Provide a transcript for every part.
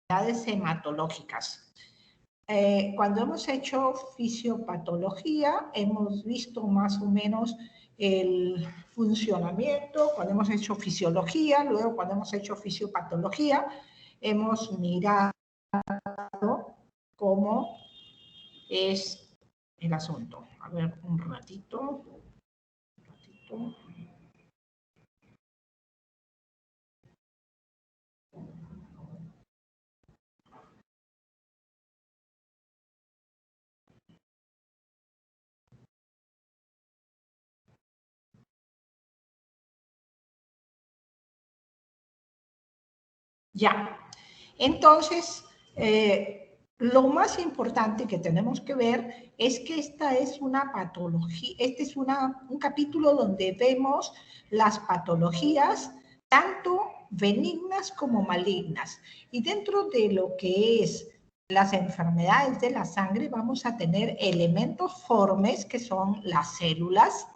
enfermedades hematológicas. Cuando hemos hecho fisiopatología, hemos visto más o menos el funcionamiento. Cuando hemos hecho fisiología, luego cuando hemos hecho fisiopatología, hemos mirado cómo es el asunto. A ver, un ratito. Ya, entonces, lo más importante que tenemos que ver es que esta es una patología, este es un capítulo donde vemos las patologías tanto benignas como malignas. Y dentro de lo que es las enfermedades de la sangre vamos a tener elementos formes que son las células,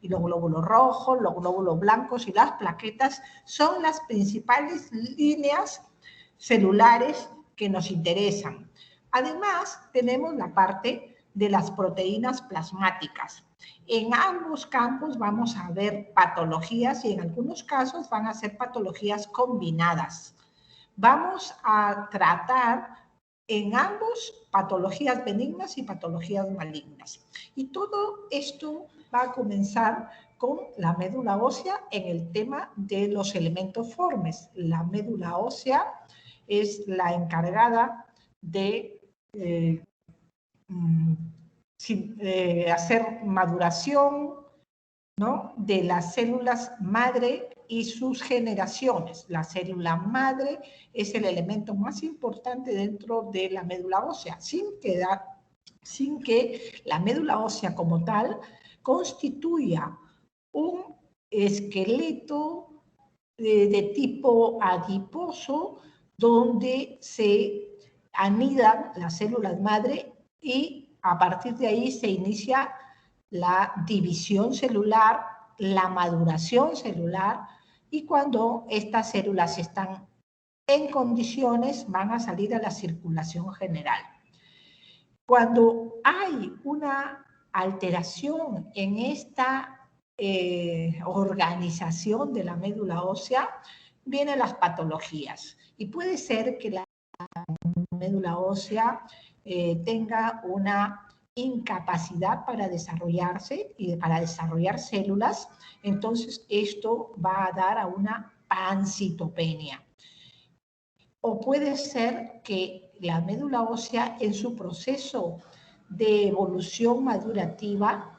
y los glóbulos rojos, los glóbulos blancos y las plaquetas son las principales líneas celulares que nos interesan. Además, tenemos la parte de las proteínas plasmáticas. En ambos campos vamos a ver patologías y en algunos casos van a ser patologías combinadas. Vamos a tratar en ambos patologías benignas y patologías malignas. Y todo esto va a comenzar con la médula ósea en el tema de los elementos formes. La médula ósea es la encargada de hacer maduración, ¿no?, de las células madre y sus generaciones. La célula madre es el elemento más importante dentro de la médula ósea, sin que la médula ósea como tal constituya un esqueleto de tipo adiposo donde se anidan las células madre y a partir de ahí se inicia la división celular, la maduración celular, y cuando estas células están en condiciones van a salir a la circulación general. Cuando hay una alteración en esta organización de la médula ósea, vienen las patologías. Y puede ser que la médula ósea tenga una incapacidad para desarrollarse y para desarrollar células, entonces esto va a dar a una pancitopenia. O puede ser que la médula ósea en su proceso de evolución madurativa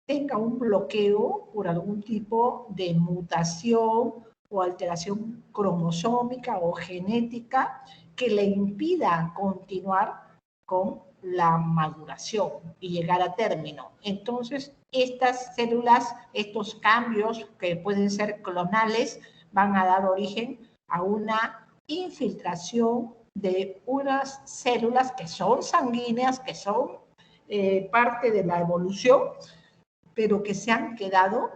tenga un bloqueo por algún tipo de mutación o alteración cromosómica o genética que le impida continuar con la maduración y llegar a término. Entonces, estas células, estos cambios que pueden ser clonales, van a dar origen a una infiltración de unas células que son sanguíneas, que son parte de la evolución, pero que se han quedado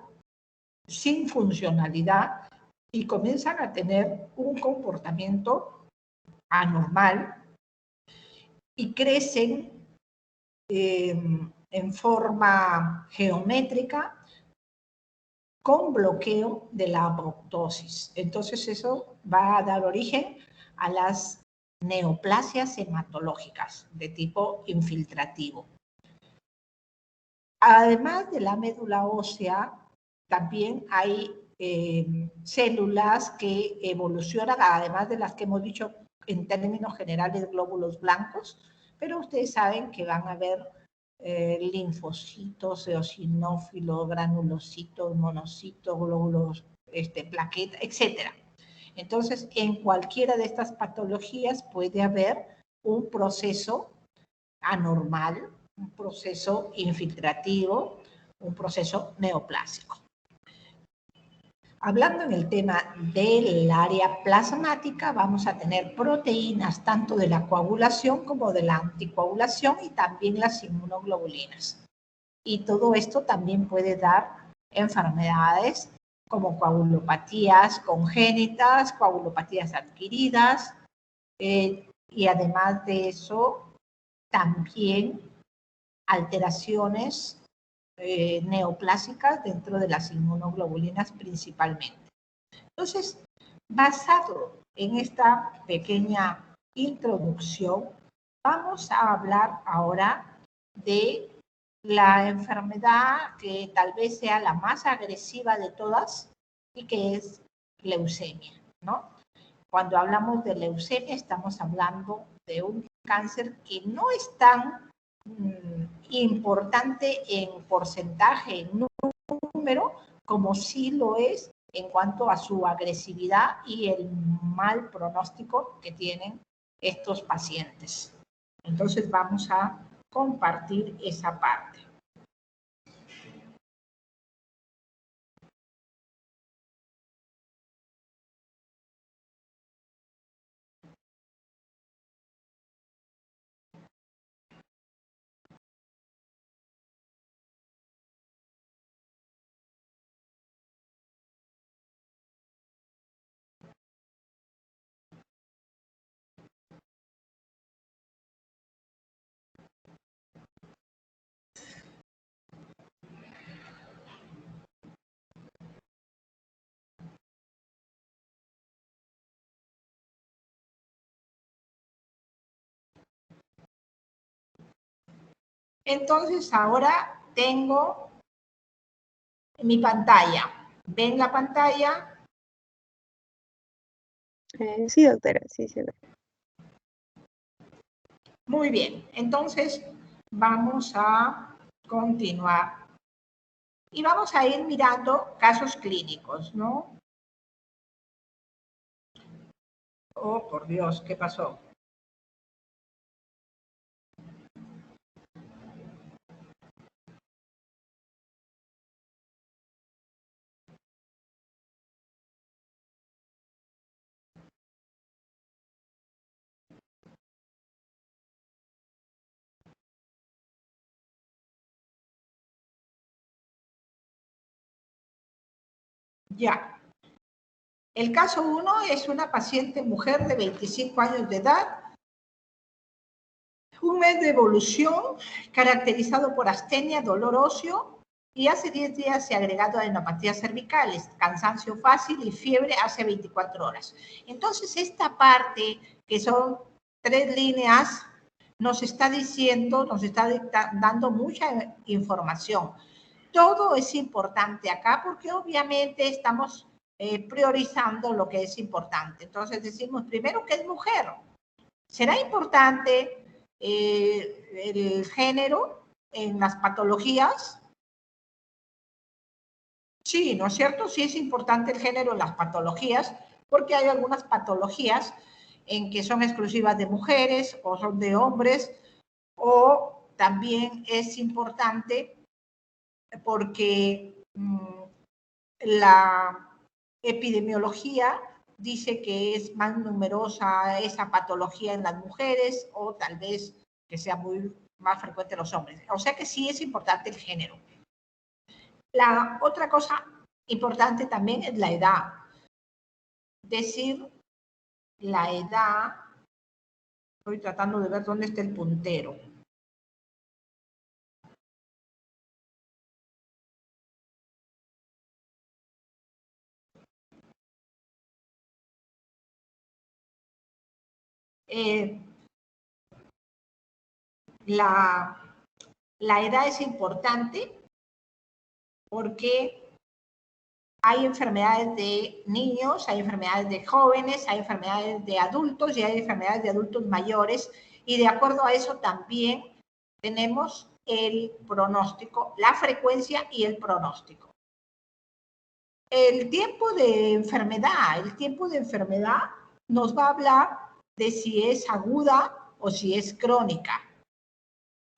sin funcionalidad y comienzan a tener un comportamiento anormal y crecen en forma geométrica con bloqueo de la apoptosis. Entonces eso va a dar origen a las neoplasias hematológicas de tipo infiltrativo. Además de la médula ósea, también hay células que evolucionan, además de las que hemos dicho en términos generales glóbulos blancos, pero ustedes saben que van a haber linfocitos, eosinófilos, granulocitos, monocitos, glóbulos, plaquetas, etc. Entonces, en cualquiera de estas patologías puede haber un proceso anormal, un proceso infiltrativo, un proceso neoplásico. Hablando en el tema del área plasmática, vamos a tener proteínas tanto de la coagulación como de la anticoagulación y también las inmunoglobulinas. Y todo esto también puede dar enfermedades como coagulopatías congénitas, coagulopatías adquiridas, Y además de eso, también alteraciones neoplásicas dentro de las inmunoglobulinas principalmente. Entonces, basado en esta pequeña introducción, vamos a hablar ahora de la enfermedad que tal vez sea la más agresiva de todas y que es leucemia, ¿no? Cuando hablamos de leucemia estamos hablando de un cáncer que no es tan importante en porcentaje, en número, como sí lo es en cuanto a su agresividad y el mal pronóstico que tienen estos pacientes. Entonces vamos a compartir esa parte. Entonces ahora tengo mi pantalla. ¿Ven la pantalla? Sí, doctora, sí, sí. Muy bien, entonces vamos a continuar. Y vamos a ir mirando casos clínicos, ¿no? Oh, por Dios, ¿qué pasó? Ya. El caso 1 es una paciente mujer de 25 años de edad, un mes de evolución caracterizado por astenia, dolor óseo, y hace 10 días se ha agregado adenopatías cervicales, cansancio fácil y fiebre hace 24 horas. Entonces, esta parte, que son 3 líneas, nos está diciendo, nos está dando mucha información. Todo es importante acá porque obviamente estamos priorizando lo que es importante. Entonces decimos primero que es mujer. ¿Será importante el género en las patologías? Sí, ¿no es cierto? Sí es importante el género en las patologías porque hay algunas patologías en que son exclusivas de mujeres o son de hombres, o también es importante porque la epidemiología dice que es más numerosa esa patología en las mujeres o tal vez que sea más frecuente en los hombres. O sea que sí es importante el género. La otra cosa importante también es la edad. Decir la edad, estoy tratando de ver dónde está el puntero. La edad es importante porque hay enfermedades de niños, hay enfermedades de jóvenes, hay enfermedades de adultos y hay enfermedades de adultos mayores, y de acuerdo a eso también tenemos el pronóstico, la frecuencia y el pronóstico. El tiempo de enfermedad nos va a hablar de si es aguda o si es crónica,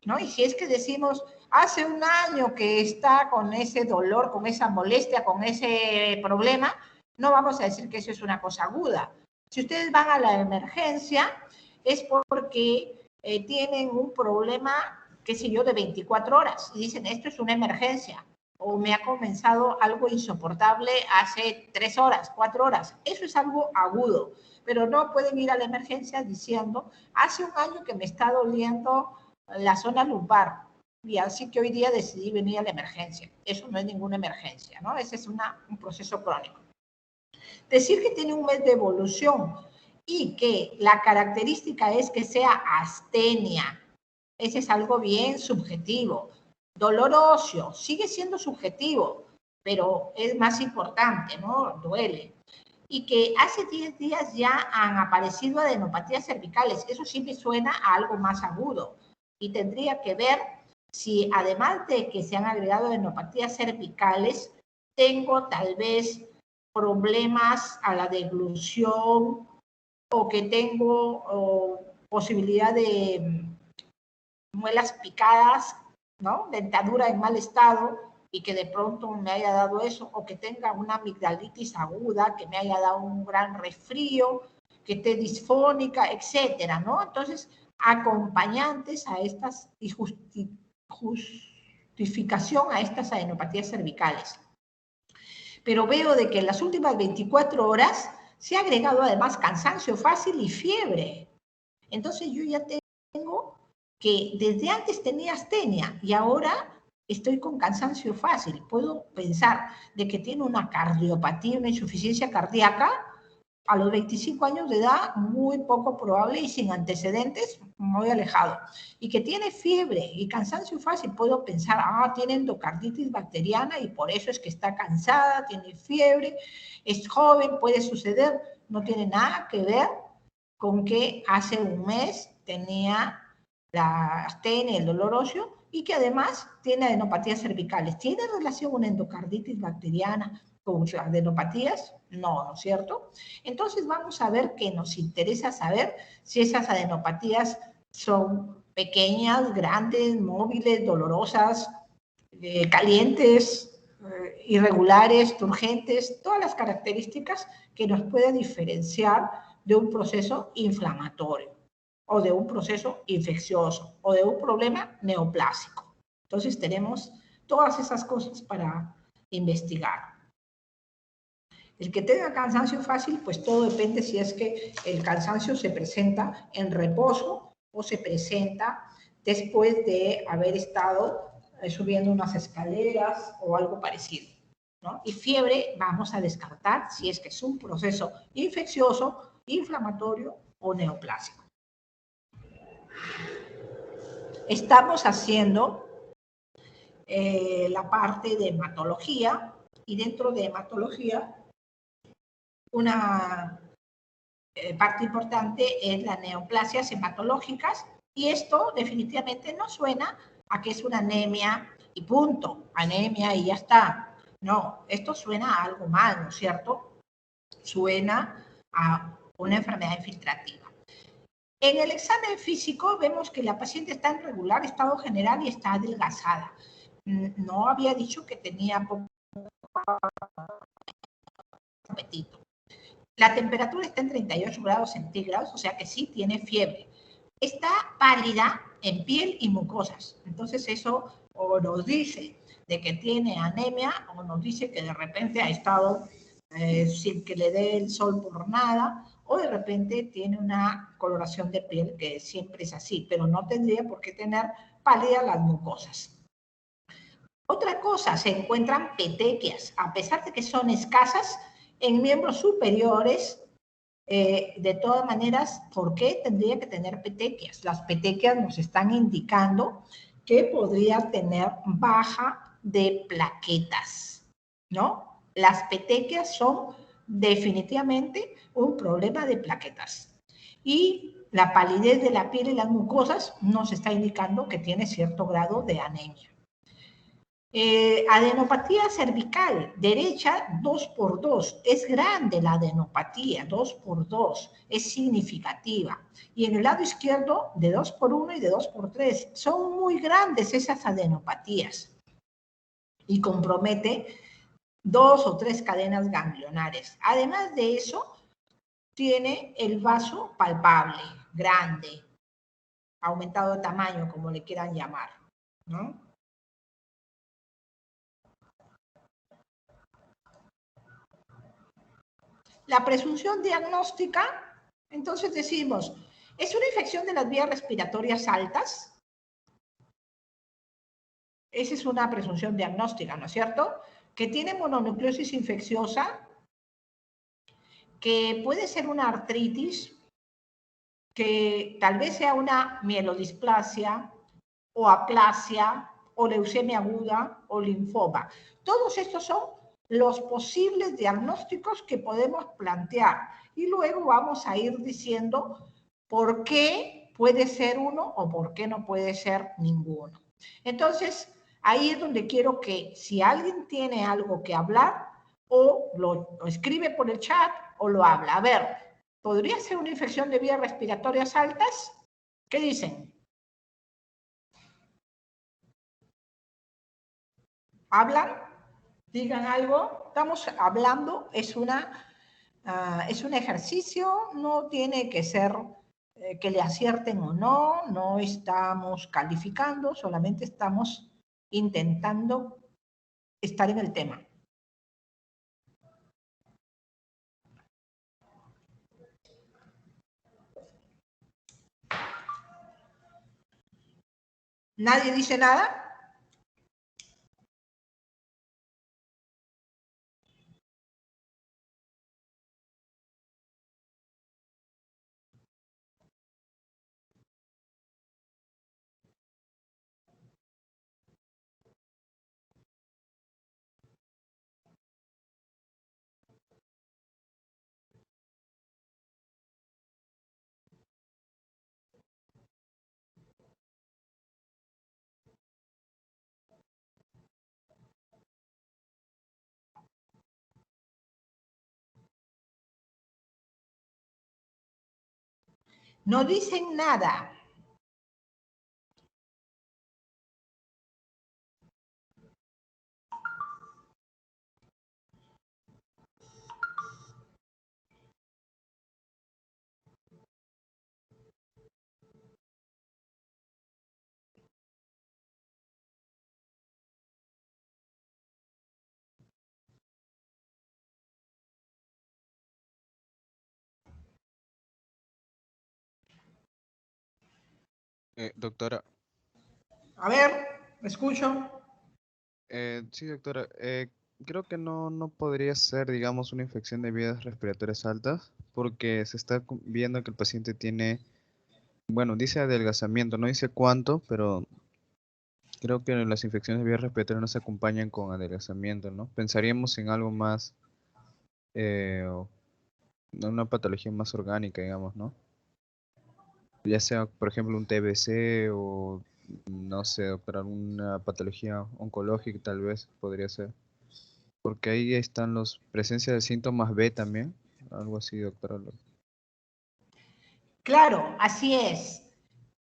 ¿no? Y si es que decimos, hace un año que está con ese dolor, con esa molestia, con ese problema, no vamos a decir que eso es una cosa aguda. Si ustedes van a la emergencia, es porque tienen un problema, qué sé yo, de 24 horas y dicen, esto es una emergencia, o me ha comenzado algo insoportable hace 3 horas, 4 horas. Eso es algo agudo. pero no pueden ir a la emergencia diciendo, hace un año que me está doliendo la zona lumbar, y así que hoy día decidí venir a la emergencia. Eso no es ninguna emergencia, ¿no? Ese es un proceso crónico. Decir que tiene un mes de evolución y que la característica es que sea astenia, ese es algo bien subjetivo. Dolor óseo, sigue siendo subjetivo, pero es más importante, ¿no? Duele. Y que hace 10 días ya han aparecido adenopatías cervicales. Eso sí me suena a algo más agudo. Y tendría que ver si además de que se han agregado adenopatías cervicales, tengo tal vez problemas a la deglución o que tengo posibilidad de muelas picadas, ¿no? Dentadura en mal estado y que de pronto me haya dado eso, o que tenga una amigdalitis aguda, que me haya dado un gran resfrío, que esté disfónica, etcétera, ¿no? Entonces, acompañantes a estas y justificación a estas adenopatías cervicales. Pero veo de que en las últimas 24 horas se ha agregado además cansancio fácil y fiebre. Entonces yo ya tengo que desde antes tenía astenia y ahora estoy con cansancio fácil. Puedo pensar de que tiene una cardiopatía, una insuficiencia cardíaca a los 25 años de edad, muy poco probable y sin antecedentes, muy alejado. Y que tiene fiebre y cansancio fácil, puedo pensar, tiene endocarditis bacteriana y por eso es que está cansada, tiene fiebre, es joven, puede suceder, no tiene nada que ver con que hace un mes tenía la astenia, el dolor óseo, y que además tiene adenopatías cervicales. ¿Tiene relación una endocarditis bacteriana con adenopatías? No, ¿no es cierto? Entonces vamos a ver que nos interesa saber si esas adenopatías son pequeñas, grandes, móviles, dolorosas, calientes, irregulares, turgentes, todas las características que nos pueden diferenciar de un proceso inflamatorio o de un proceso infeccioso o de un problema neoplásico. Entonces tenemos todas esas cosas para investigar. El que tenga cansancio fácil, pues todo depende si es que el cansancio se presenta en reposo o se presenta después de haber estado subiendo unas escaleras o algo parecido, ¿no? Y fiebre vamos a descartar si es que es un proceso infeccioso, inflamatorio o neoplásico. Estamos haciendo la parte de hematología y dentro de hematología una parte importante es las neoplasias hematológicas y esto definitivamente no suena a que es una anemia y punto, anemia y ya está. No, esto suena a algo más, ¿no es cierto? Suena a una enfermedad infiltrativa. En el examen físico vemos que la paciente está en regular estado general y está adelgazada. No había dicho que tenía poco apetito. La temperatura está en 38 grados centígrados, o sea que sí tiene fiebre. Está pálida en piel y mucosas. Entonces eso o nos dice de que tiene anemia o nos dice que de repente ha estado sin que le dé el sol por nada o de repente tiene una coloración de piel que siempre es así, pero no tendría por qué tener pálidas las mucosas. Otra cosa, se encuentran petequias, a pesar de que son escasas en miembros superiores. De todas maneras, ¿por qué tendría que tener petequias? Las petequias nos están indicando que podría tener baja de plaquetas, ¿no? Las petequias son definitivamente un problema de plaquetas. Y la palidez de la piel y las mucosas nos está indicando que tiene cierto grado de anemia. Adenopatía cervical, derecha 2x2, es grande la adenopatía, 2x2, es significativa. Y en el lado izquierdo de 2x1 y de 2x3, son muy grandes esas adenopatías. Y compromete 2 o 3 cadenas ganglionares. Además de eso, tiene el vaso palpable, grande, aumentado de tamaño, como le quieran llamar, ¿no? La presunción diagnóstica Entonces decimos, ¿es una infección de las vías respiratorias altas? Esa es una presunción diagnóstica, ¿no es cierto? Que tiene mononucleosis infecciosa, que puede ser una artritis, que tal vez sea una mielodisplasia o aplasia o leucemia aguda o linfoma. Todos estos son los posibles diagnósticos que podemos plantear y luego vamos a ir diciendo por qué puede ser uno o por qué no puede ser ninguno. Entonces, ahí es donde quiero que si alguien tiene algo que hablar, o lo escribe por el chat o lo habla. A ver, ¿podría ser una infección de vías respiratorias altas? ¿Qué dicen? ¿Hablan? Digan algo. Estamos hablando, es un ejercicio, no tiene que ser que le acierten o no, no estamos calificando, solamente estamos intentando estar en el tema. ¿Nadie dice nada? No dicen nada. Doctora. A ver, escucho. Sí, doctora. Creo que no podría ser, digamos, una infección de vías respiratorias altas, porque se está viendo que el paciente tiene, bueno, dice adelgazamiento, no dice cuánto, pero creo que las infecciones de vías respiratorias no se acompañan con adelgazamiento, ¿no? Pensaríamos en algo más, o una patología más orgánica, digamos, ¿no? Ya sea, por ejemplo, un TBC o, no sé, doctora, alguna patología oncológica tal vez podría ser. Porque ahí están los presencia de síntomas B también, algo así, doctora. Claro, así es.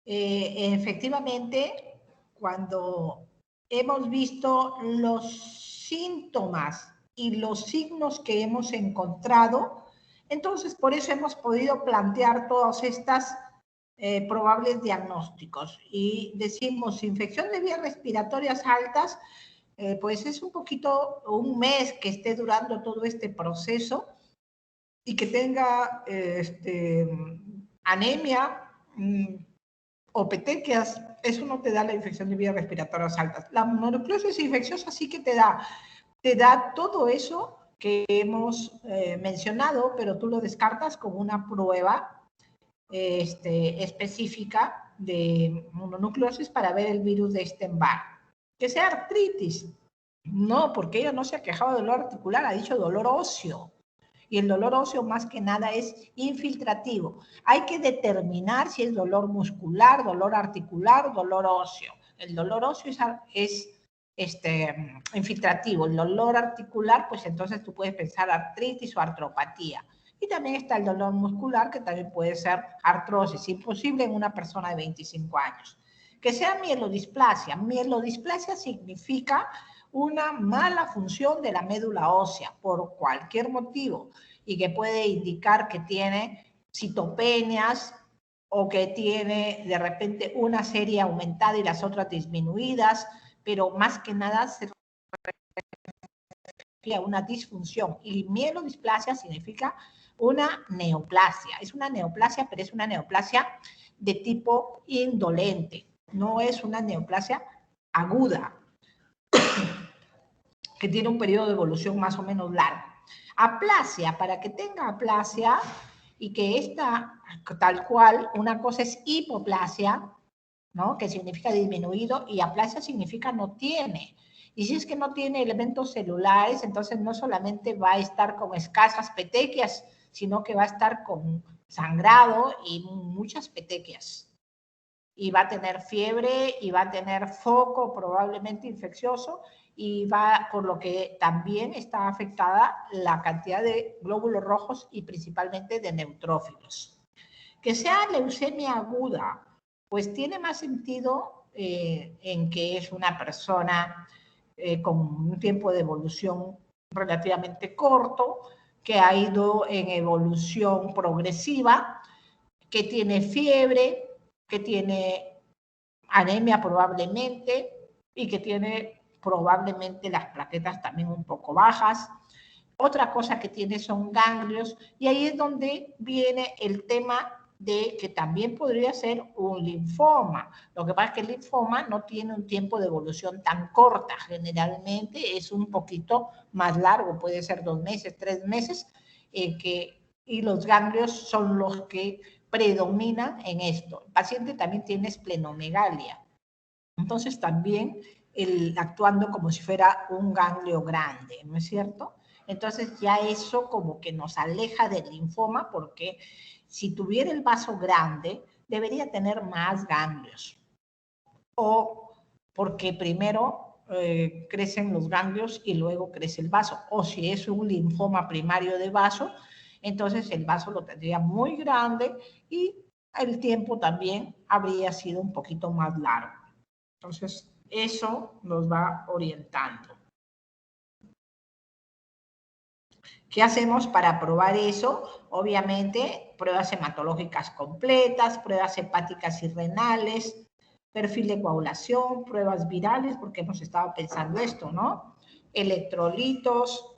Efectivamente, cuando hemos visto los síntomas y los signos que hemos encontrado, entonces por eso hemos podido plantear todas estas probables diagnósticos. Y decimos, infección de vías respiratorias altas, pues es un poquito, un mes que esté durando todo este proceso y que tenga anemia, o petequias, eso no te da la infección de vías respiratorias altas. La mononucleosis infecciosa sí que te da todo eso que hemos mencionado, pero tú lo descartas como una prueba específica de mononucleosis para ver el virus de Epstein-Barr. Que sea artritis. No, porque ella no se ha quejado de dolor articular, ha dicho dolor óseo. Y el dolor óseo más que nada es infiltrativo. Hay que determinar si es dolor muscular, dolor articular, dolor óseo. El dolor óseo es infiltrativo. El dolor articular, pues entonces tú puedes pensar artritis o artropatía. Y también está el dolor muscular, que también puede ser artrosis, imposible en una persona de 25 años. Que sea mielodisplasia. Mielodisplasia significa una mala función de la médula ósea por cualquier motivo y que puede indicar que tiene citopenias o que tiene de repente una serie aumentada y las otras disminuidas, pero más que nada se refiere a una disfunción. Y mielodisplasia significa una neoplasia. Es una neoplasia, pero es una neoplasia de tipo indolente. No es una neoplasia aguda, que tiene un periodo de evolución más o menos largo. Aplasia, para que tenga aplasia y que esta, tal cual, una cosa es hipoplasia, ¿no? Que significa disminuido, y aplasia significa no tiene. Y si es que no tiene elementos celulares, entonces no solamente va a estar con escasas petequias, sino que va a estar con sangrado y muchas petequias. Y va a tener fiebre y va a tener foco probablemente infeccioso, y va, por lo que también está afectada la cantidad de glóbulos rojos y principalmente de neutrófilos. Que sea leucemia aguda, pues tiene más sentido en que es una persona con un tiempo de evolución relativamente corto, que ha ido en evolución progresiva, que tiene fiebre, que tiene anemia probablemente y que tiene probablemente las plaquetas también un poco bajas. Otra cosa que tiene son ganglios, y ahí es donde viene el tema de que también podría ser un linfoma. Lo que pasa es que el linfoma no tiene un tiempo de evolución tan corta, generalmente es un poquito más largo, puede ser 2 meses, 3 meses, y los ganglios son los que predominan en esto. El paciente también tiene esplenomegalia, entonces también actuando como si fuera un ganglio grande, ¿no es cierto? Entonces ya eso como que nos aleja del linfoma, porque si tuviera el vaso grande, debería tener más ganglios. O porque primero crecen los ganglios y luego crece el vaso. O si es un linfoma primario de vaso, entonces el vaso lo tendría muy grande y el tiempo también habría sido un poquito más largo. Entonces, eso nos va orientando. ¿Qué hacemos para probar eso? Obviamente, pruebas hematológicas completas, pruebas hepáticas y renales, perfil de coagulación, pruebas virales, porque hemos estado pensando esto, ¿no? Electrolitos.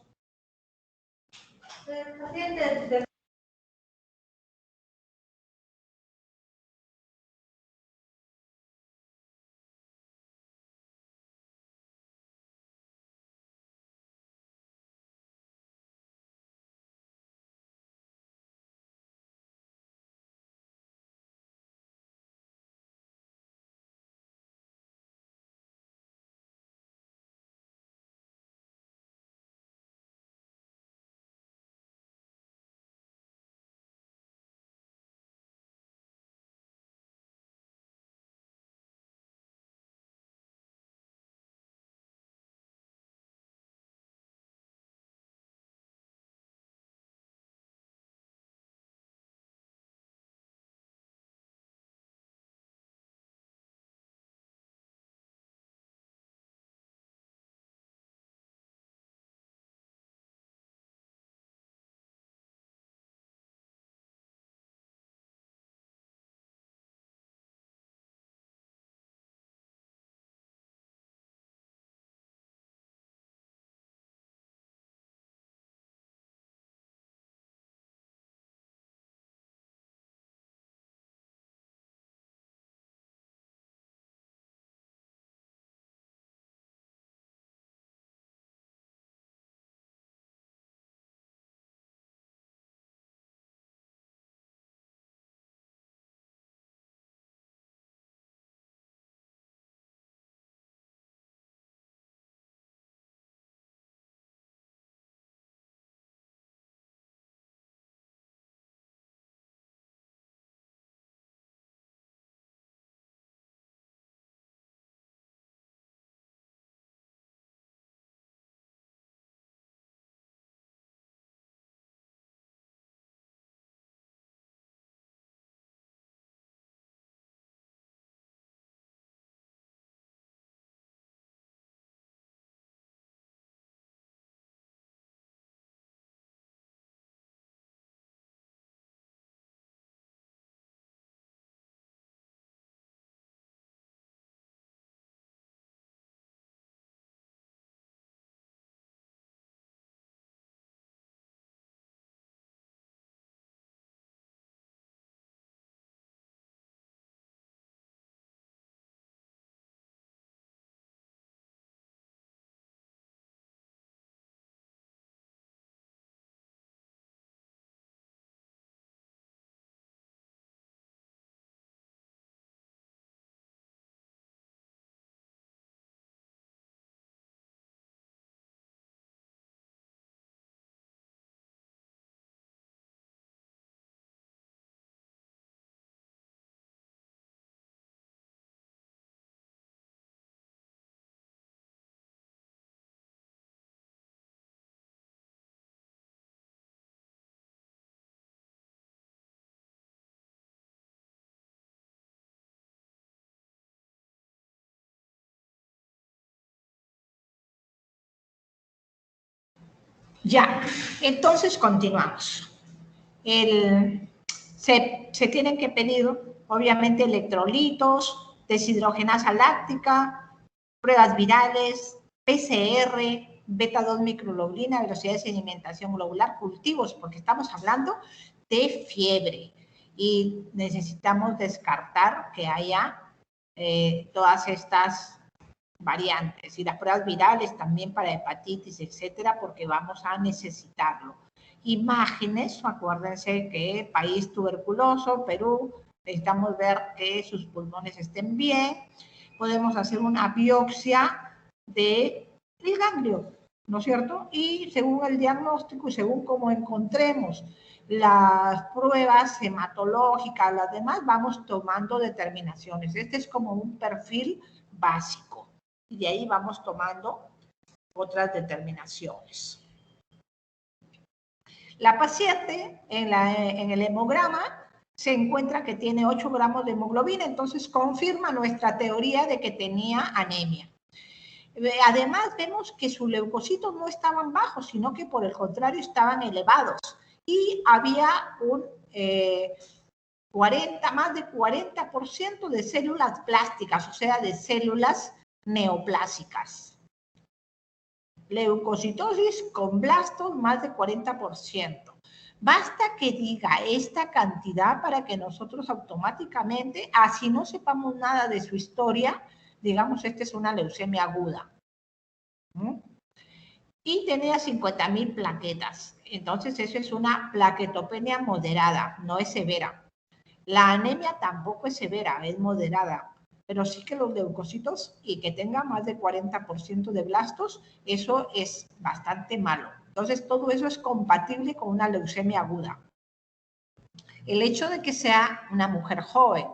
Ya, entonces continuamos. Se tienen que pedir, obviamente, electrolitos, deshidrogenasa láctica, pruebas virales, PCR, beta-2 microglobulina, velocidad de sedimentación globular, cultivos, porque estamos hablando de fiebre y necesitamos descartar que haya todas estas variantes y las pruebas virales también para hepatitis, etcétera, porque vamos a necesitarlo. Imágenes, acuérdense que país tuberculoso, Perú, necesitamos ver que sus pulmones estén bien. Podemos hacer una biopsia del ganglio, ¿no es cierto? Y según el diagnóstico y según cómo encontremos las pruebas hematológicas, las demás, vamos tomando determinaciones. Este es como un perfil básico. Y de ahí vamos tomando otras determinaciones. La paciente en el hemograma se encuentra que tiene 8 gramos de hemoglobina, entonces confirma nuestra teoría de que tenía anemia. Además, vemos que sus leucocitos no estaban bajos, sino que por el contrario estaban elevados. Y había más de 40% de células plásticas, o sea, de células neoplásicas. Leucocitosis con blastos más de 40%. Basta que diga esta cantidad para que nosotros automáticamente, así no sepamos nada de su historia, digamos, esta es una leucemia aguda. Y tenía 50.000 plaquetas. Entonces, eso es una plaquetopenia moderada, no es severa. La anemia tampoco es severa, es moderada. Pero sí que los leucocitos y que tenga más de 40% de blastos, eso es bastante malo. Entonces, todo eso es compatible con una leucemia aguda. El hecho de que sea una mujer joven,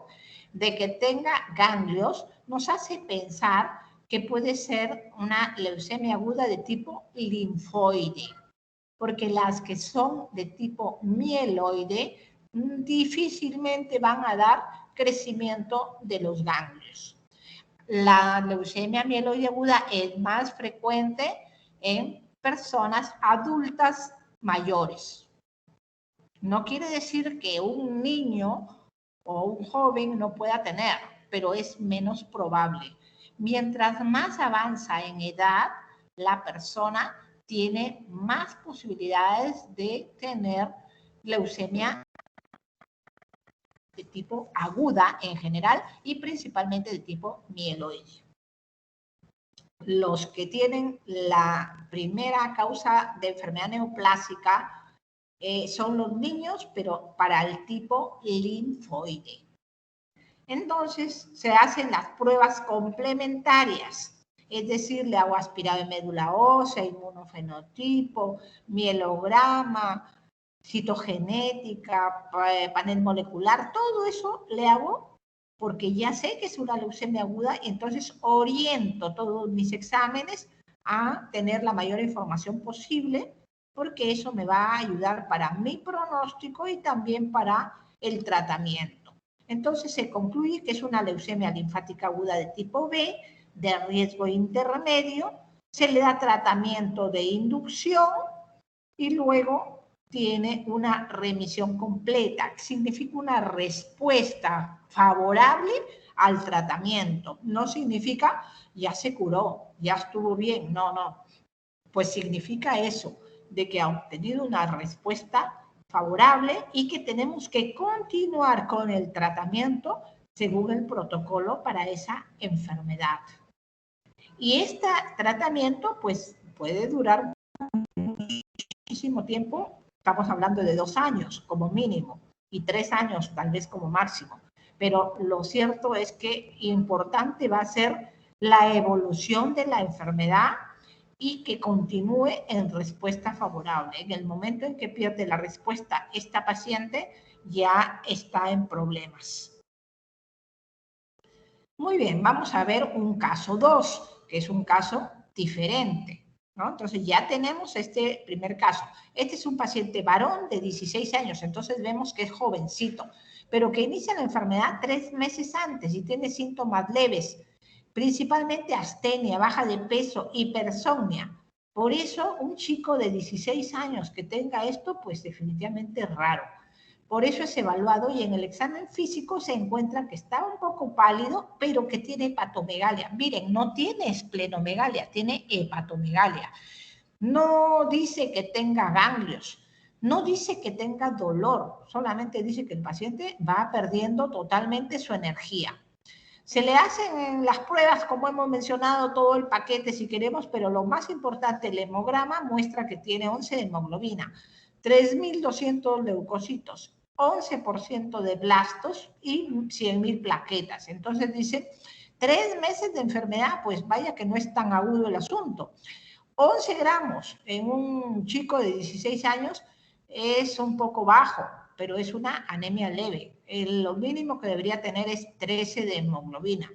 de que tenga ganglios, nos hace pensar que puede ser una leucemia aguda de tipo linfoide, porque las que son de tipo mieloide difícilmente van a dar crecimiento de los ganglios. La leucemia mieloide aguda es más frecuente en personas adultas mayores. No quiere decir que un niño o un joven no pueda tener, pero es menos probable. Mientras más avanza en edad, la persona tiene más posibilidades de tener leucemia de tipo aguda en general y principalmente de tipo mieloide. Los que tienen la primera causa de enfermedad neoplásica son los niños, pero para el tipo linfoide. Entonces, se hacen las pruebas complementarias, es decir, le hago aspirado de médula ósea, inmunofenotipo, mielograma, citogenética, panel molecular, todo eso le hago porque ya sé que es una leucemia aguda y entonces oriento todos mis exámenes a tener la mayor información posible porque eso me va a ayudar para mi pronóstico y también para el tratamiento. Entonces se concluye que es una leucemia linfática aguda de tipo B, de riesgo intermedio, se le da tratamiento de inducción y luego tiene una remisión completa, que significa una respuesta favorable al tratamiento. No significa ya se curó, ya estuvo bien, no. Pues significa eso, de que ha obtenido una respuesta favorable y que tenemos que continuar con el tratamiento según el protocolo para esa enfermedad. Y este tratamiento pues puede durar muchísimo tiempo, estamos hablando de 2 años como mínimo y 3 años tal vez como máximo. Pero lo cierto es que importante va a ser la evolución de la enfermedad y que continúe en respuesta favorable. En el momento en que pierde la respuesta esta paciente, ya está en problemas. Muy bien, vamos a ver un caso 2, que es un caso diferente, ¿no? Entonces ya tenemos este primer caso. Este es un paciente varón de 16 años, entonces vemos que es jovencito, pero que inicia la enfermedad 3 meses antes y tiene síntomas leves, principalmente astenia, baja de peso, hipersomnia. Por eso, un chico de 16 años que tenga esto, pues definitivamente es raro. Por eso es evaluado y en el examen físico se encuentra que está un poco pálido, pero que tiene hepatomegalia. Miren, no tiene esplenomegalia, tiene hepatomegalia. No dice que tenga ganglios, no dice que tenga dolor, solamente dice que el paciente va perdiendo totalmente su energía. Se le hacen las pruebas, como hemos mencionado, todo el paquete si queremos, pero lo más importante, el hemograma muestra que tiene 11 de hemoglobina, 3.200 leucocitos, 11% de blastos y 100.000 plaquetas. Entonces dice, 3 meses de enfermedad, pues vaya que no es tan agudo el asunto. 11 gramos en un chico de 16 años es un poco bajo, pero es una anemia leve. Lo mínimo que debería tener es 13 de hemoglobina.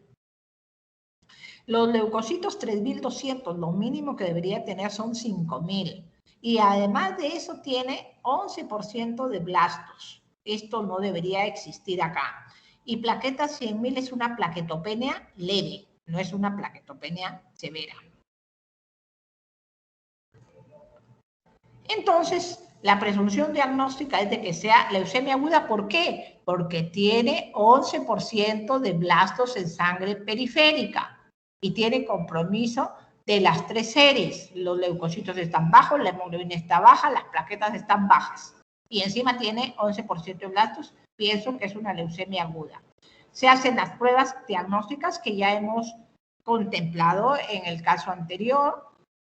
Los leucocitos 3.200, lo mínimo que debería tener son 5.000. Y además de eso tiene 11% de blastos. Esto no debería existir acá. Y plaquetas 100.000 es una plaquetopenia leve, no es una plaquetopenia severa. Entonces, la presunción diagnóstica es de que sea leucemia aguda. ¿Por qué? Porque tiene 11% de blastos en sangre periférica y tiene compromiso de las 3 series. Los leucocitos están bajos, la hemoglobina está baja, las plaquetas están bajas. Y encima tiene 11% de blastos. Pienso que es una leucemia aguda. Se hacen las pruebas diagnósticas que ya hemos contemplado en el caso anterior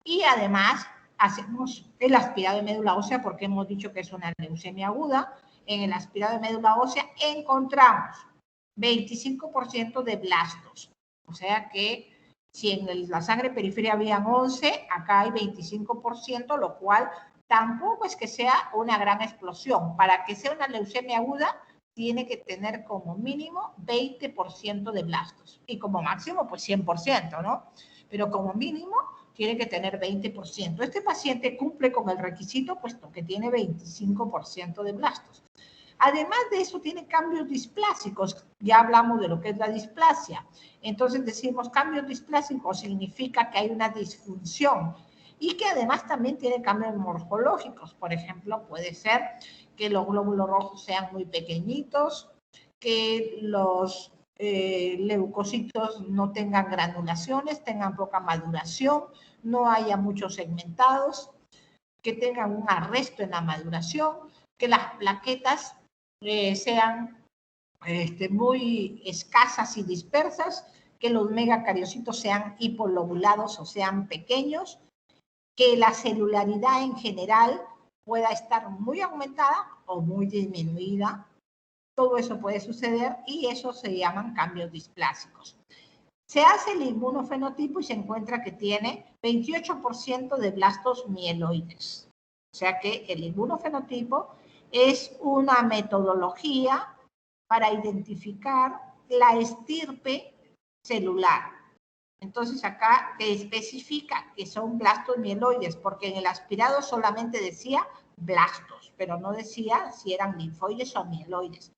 y además hacemos el aspirado de médula ósea porque hemos dicho que es una leucemia aguda. En el aspirado de médula ósea encontramos 25% de blastos. O sea que si en la sangre periférica habían 11, acá hay 25%, lo cual tampoco es que sea una gran explosión. Para que sea una leucemia aguda, tiene que tener como mínimo 20% de blastos. Y como máximo, pues 100%, ¿no? Pero como mínimo tiene que tener 20%. Este paciente cumple con el requisito puesto que tiene 25% de blastos. Además de eso, tiene cambios displásicos. Ya hablamos de lo que es la displasia. Entonces decimos cambios displásicos significa que hay una disfunción y que además también tiene cambios morfológicos. Por ejemplo, puede ser que los glóbulos rojos sean muy pequeñitos, que los leucocitos no tengan granulaciones, tengan poca maduración, no haya muchos segmentados, que tengan un arresto en la maduración, que las plaquetas sean muy escasas y dispersas, que los megacariocitos sean hipolobulados o sean pequeños, que la celularidad en general pueda estar muy aumentada o muy disminuida. Todo eso puede suceder y eso se llaman cambios displásicos. Se hace el inmunofenotipo y se encuentra que tiene 28% de blastos mieloides. O sea que el inmunofenotipo es una metodología para identificar la estirpe celular. Entonces acá te especifica que son blastos mieloides, porque en el aspirado solamente decía blastos, pero no decía si eran linfoides o mieloides.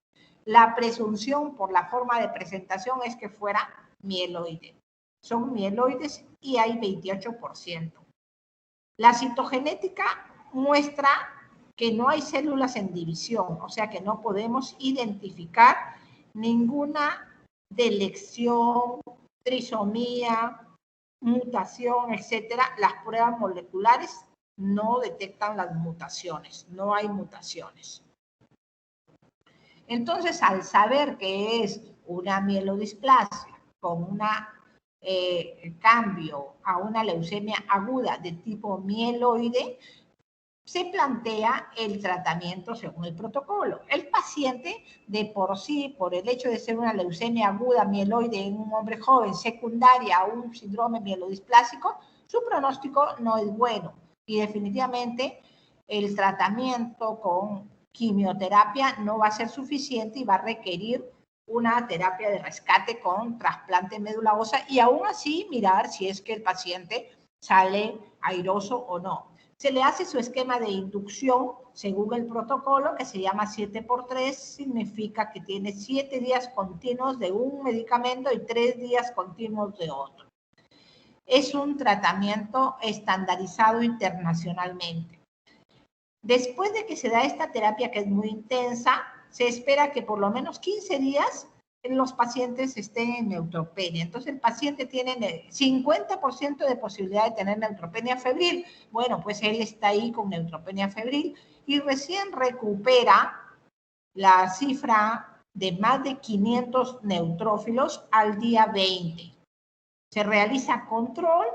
La presunción por la forma de presentación es que fuera mieloide. Son mieloides y hay 28%. La citogenética muestra que no hay células en división, o sea que no podemos identificar ninguna delección, trisomía, mutación, etcétera. Las pruebas moleculares no detectan las mutaciones, no hay mutaciones. Entonces, al saber que es una mielodisplasia con un cambio a una leucemia aguda de tipo mieloide, se plantea el tratamiento según el protocolo. El paciente de por sí, por el hecho de ser una leucemia aguda mieloide en un hombre joven secundaria a un síndrome mielodisplásico, su pronóstico no es bueno y definitivamente el tratamiento con quimioterapia no va a ser suficiente y va a requerir una terapia de rescate con trasplante de médula ósea y aún así mirar si es que el paciente sale airoso o no. Se le hace su esquema de inducción según el protocolo que se llama 7x3, significa que tiene 7 días continuos de un medicamento y 3 días continuos de otro. es un tratamiento estandarizado internacionalmente. Después de que se da esta terapia, que es muy intensa, se espera que por lo menos 15 días los pacientes estén en neutropenia. Entonces el paciente tiene 50% de posibilidad de tener neutropenia febril. Bueno, pues él está ahí con neutropenia febril y recién recupera la cifra de más de 500 neutrófilos al día 20. Se realiza control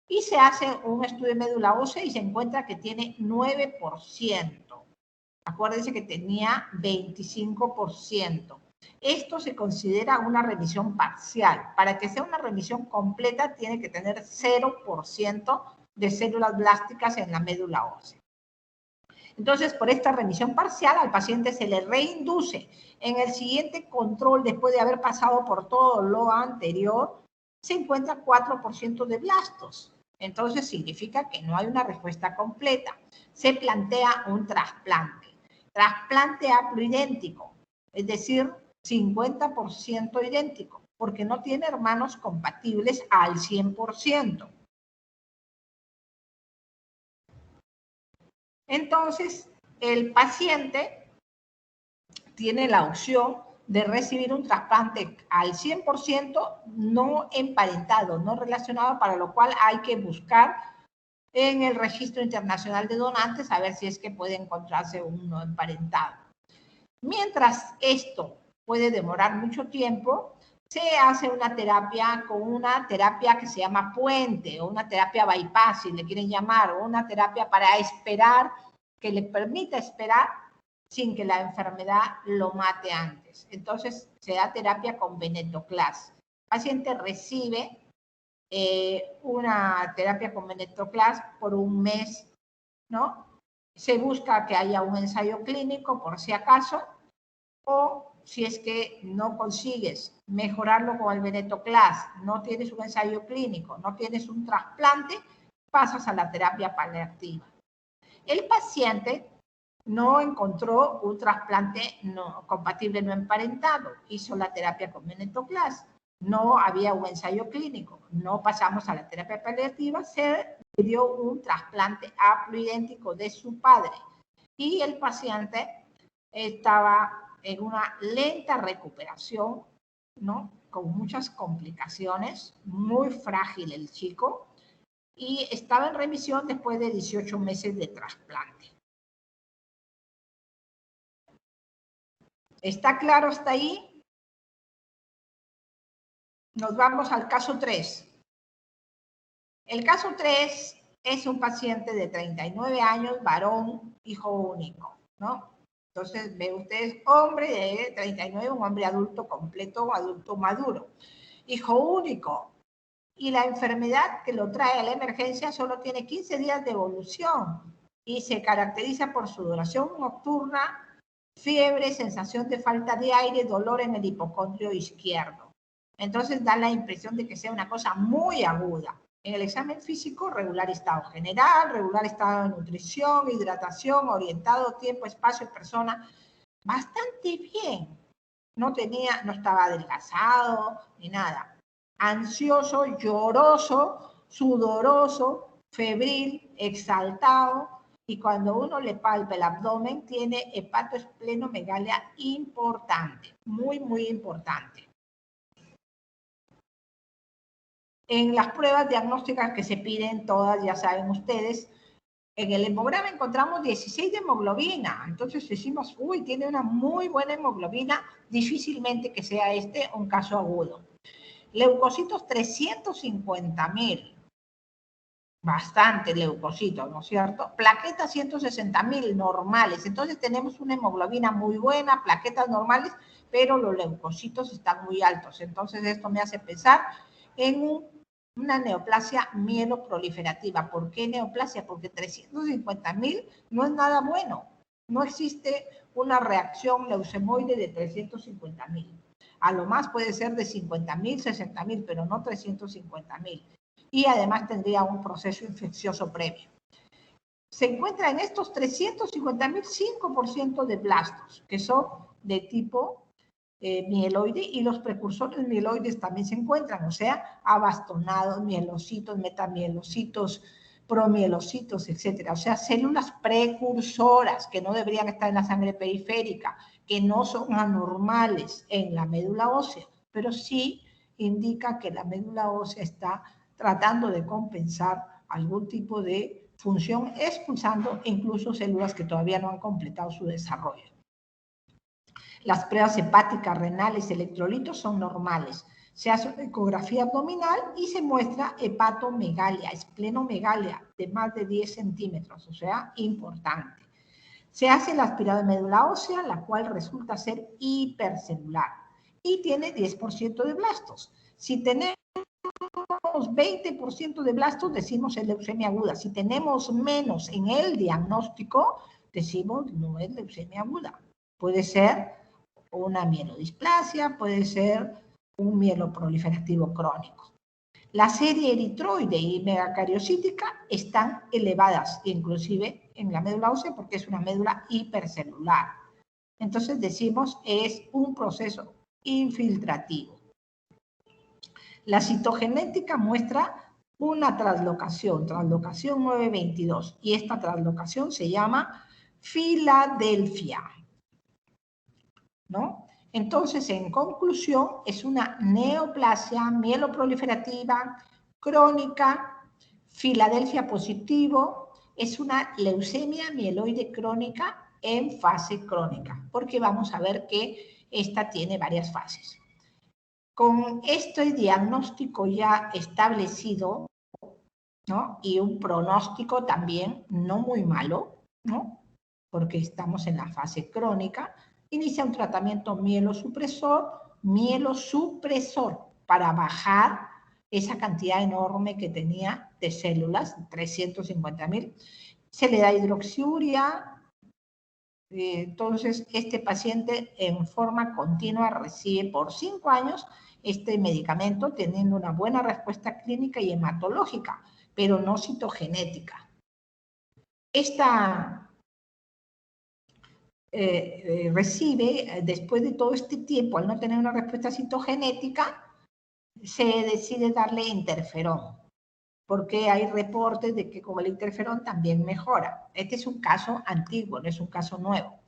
y se hace un estudio de médula ósea y se encuentra que tiene 9%. Acuérdense que tenía 25%. Esto se considera una remisión parcial. Para que sea una remisión completa, tiene que tener 0% de células blásticas en la médula ósea. Entonces, por esta remisión parcial, al paciente se le reinduce. En el siguiente control, después de haber pasado por todo lo anterior, se encuentra 4% de blastos. Entonces, significa que no hay una respuesta completa. Se plantea un trasplante. Trasplante haploidéntico, es decir, 50% idéntico, porque no tiene hermanos compatibles al 100%. Entonces, el paciente tiene la opción de recibir un trasplante al 100% no emparentado, no relacionado, para lo cual hay que buscar en el Registro Internacional de Donantes a ver si es que puede encontrarse un no emparentado. Mientras esto puede demorar mucho tiempo, se hace una terapia con una terapia que se llama puente, o una terapia bypass, si le quieren llamar, o una terapia para esperar, que le permita esperar sin que la enfermedad lo mate antes. Entonces, se da terapia con venetoclax. El paciente recibe una terapia con venetoclax por un mes, ¿no? Se busca que haya un ensayo clínico por si acaso, o si es que no consigues mejorarlo con el venetoclax, no tienes un ensayo clínico, no tienes un trasplante, pasas a la terapia paliativa. El paciente no encontró un trasplante compatible no emparentado, hizo la terapia con venetoclax, no había un ensayo clínico, no pasamos a la terapia paliativa, se le dio un trasplante haploidéntico de su padre y el paciente estaba en una lenta recuperación, ¿no? Con muchas complicaciones, muy frágil el chico, y estaba en remisión después de 18 meses de trasplante. ¿Está claro hasta ahí? Nos vamos al caso 3. El caso 3 es un paciente de 39 años, varón, hijo único, ¿no? Entonces, ve ustedes, hombre de 39, un hombre adulto completo, adulto maduro, hijo único. Y la enfermedad que lo trae a la emergencia solo tiene 15 días de evolución y se caracteriza por sudoración nocturna, fiebre, sensación de falta de aire, dolor en el hipocondrio izquierdo. Entonces da la impresión de que sea una cosa muy aguda. En el examen físico, regular estado general, regular estado de nutrición, hidratación, orientado, tiempo, espacio, persona, bastante bien. No estaba adelgazado ni nada. Ansioso, lloroso, sudoroso, febril, exaltado, y cuando uno le palpa el abdomen tiene hepatoesplenomegalia importante, muy, muy importante. En las pruebas diagnósticas que se piden todas, ya saben ustedes, en el hemograma encontramos 16 de hemoglobina. Entonces decimos, uy, tiene una muy buena hemoglobina, difícilmente que sea este un caso agudo. Leucocitos 350.000. Bastante leucocitos, ¿no es cierto? Plaquetas 160.000 normales. Entonces tenemos una hemoglobina muy buena, plaquetas normales, pero los leucocitos están muy altos. Entonces esto me hace pensar en una neoplasia mieloproliferativa. ¿Por qué neoplasia? Porque 350.000 no es nada bueno. No existe una reacción leucemoide de 350.000. A lo más puede ser de 50.000, 60.000, pero no 350.000. Y además tendría un proceso infeccioso previo. Se encuentra en estos 350.000 5% de blastos, que son de tipo mieloide, y los precursores mieloides también se encuentran, o sea, abastonados, mielocitos, metamielocitos, promielocitos, etcétera. O sea, células precursoras que no deberían estar en la sangre periférica, que no son anormales en la médula ósea, pero sí indica que la médula ósea está tratando de compensar algún tipo de función, expulsando incluso células que todavía no han completado su desarrollo. Las pruebas hepáticas, renales, electrolitos son normales. Se hace una ecografía abdominal y se muestra hepatomegalia, esplenomegalia de más de 10 centímetros, o sea, importante. Se hace la aspirada de médula ósea, la cual resulta ser hipercelular y tiene 10% de blastos. Si tenemos 20% de blastos, decimos es leucemia aguda. Si tenemos menos en el diagnóstico, decimos no es leucemia aguda. Puede ser una mielodisplasia, puede ser un mieloproliferativo crónico. La serie eritroide y megacariocítica están elevadas, inclusive en la médula ósea, porque es una médula hipercelular. Entonces decimos es un proceso infiltrativo. La citogenética muestra una translocación 922, y esta translocación se llama Filadelfia, ¿no? Entonces, en conclusión, es una neoplasia mieloproliferativa crónica, Filadelfia positivo, es una leucemia mieloide crónica en fase crónica, porque vamos a ver que esta tiene varias fases. Con este diagnóstico ya establecido, ¿no? Y un pronóstico también no muy malo, ¿no? Porque estamos en la fase crónica, inicia un tratamiento mielosupresor para bajar esa cantidad enorme que tenía de células, 350.000. Se le da hidroxiuria. Entonces, este paciente en forma continua recibe por 5 años este medicamento, teniendo una buena respuesta clínica y hematológica, pero no citogenética. Esta recibe, después de todo este tiempo, al no tener una respuesta citogenética, se decide darle interferón, porque hay reportes de que con el interferón también mejora. Este es un caso antiguo, no es un caso nuevo.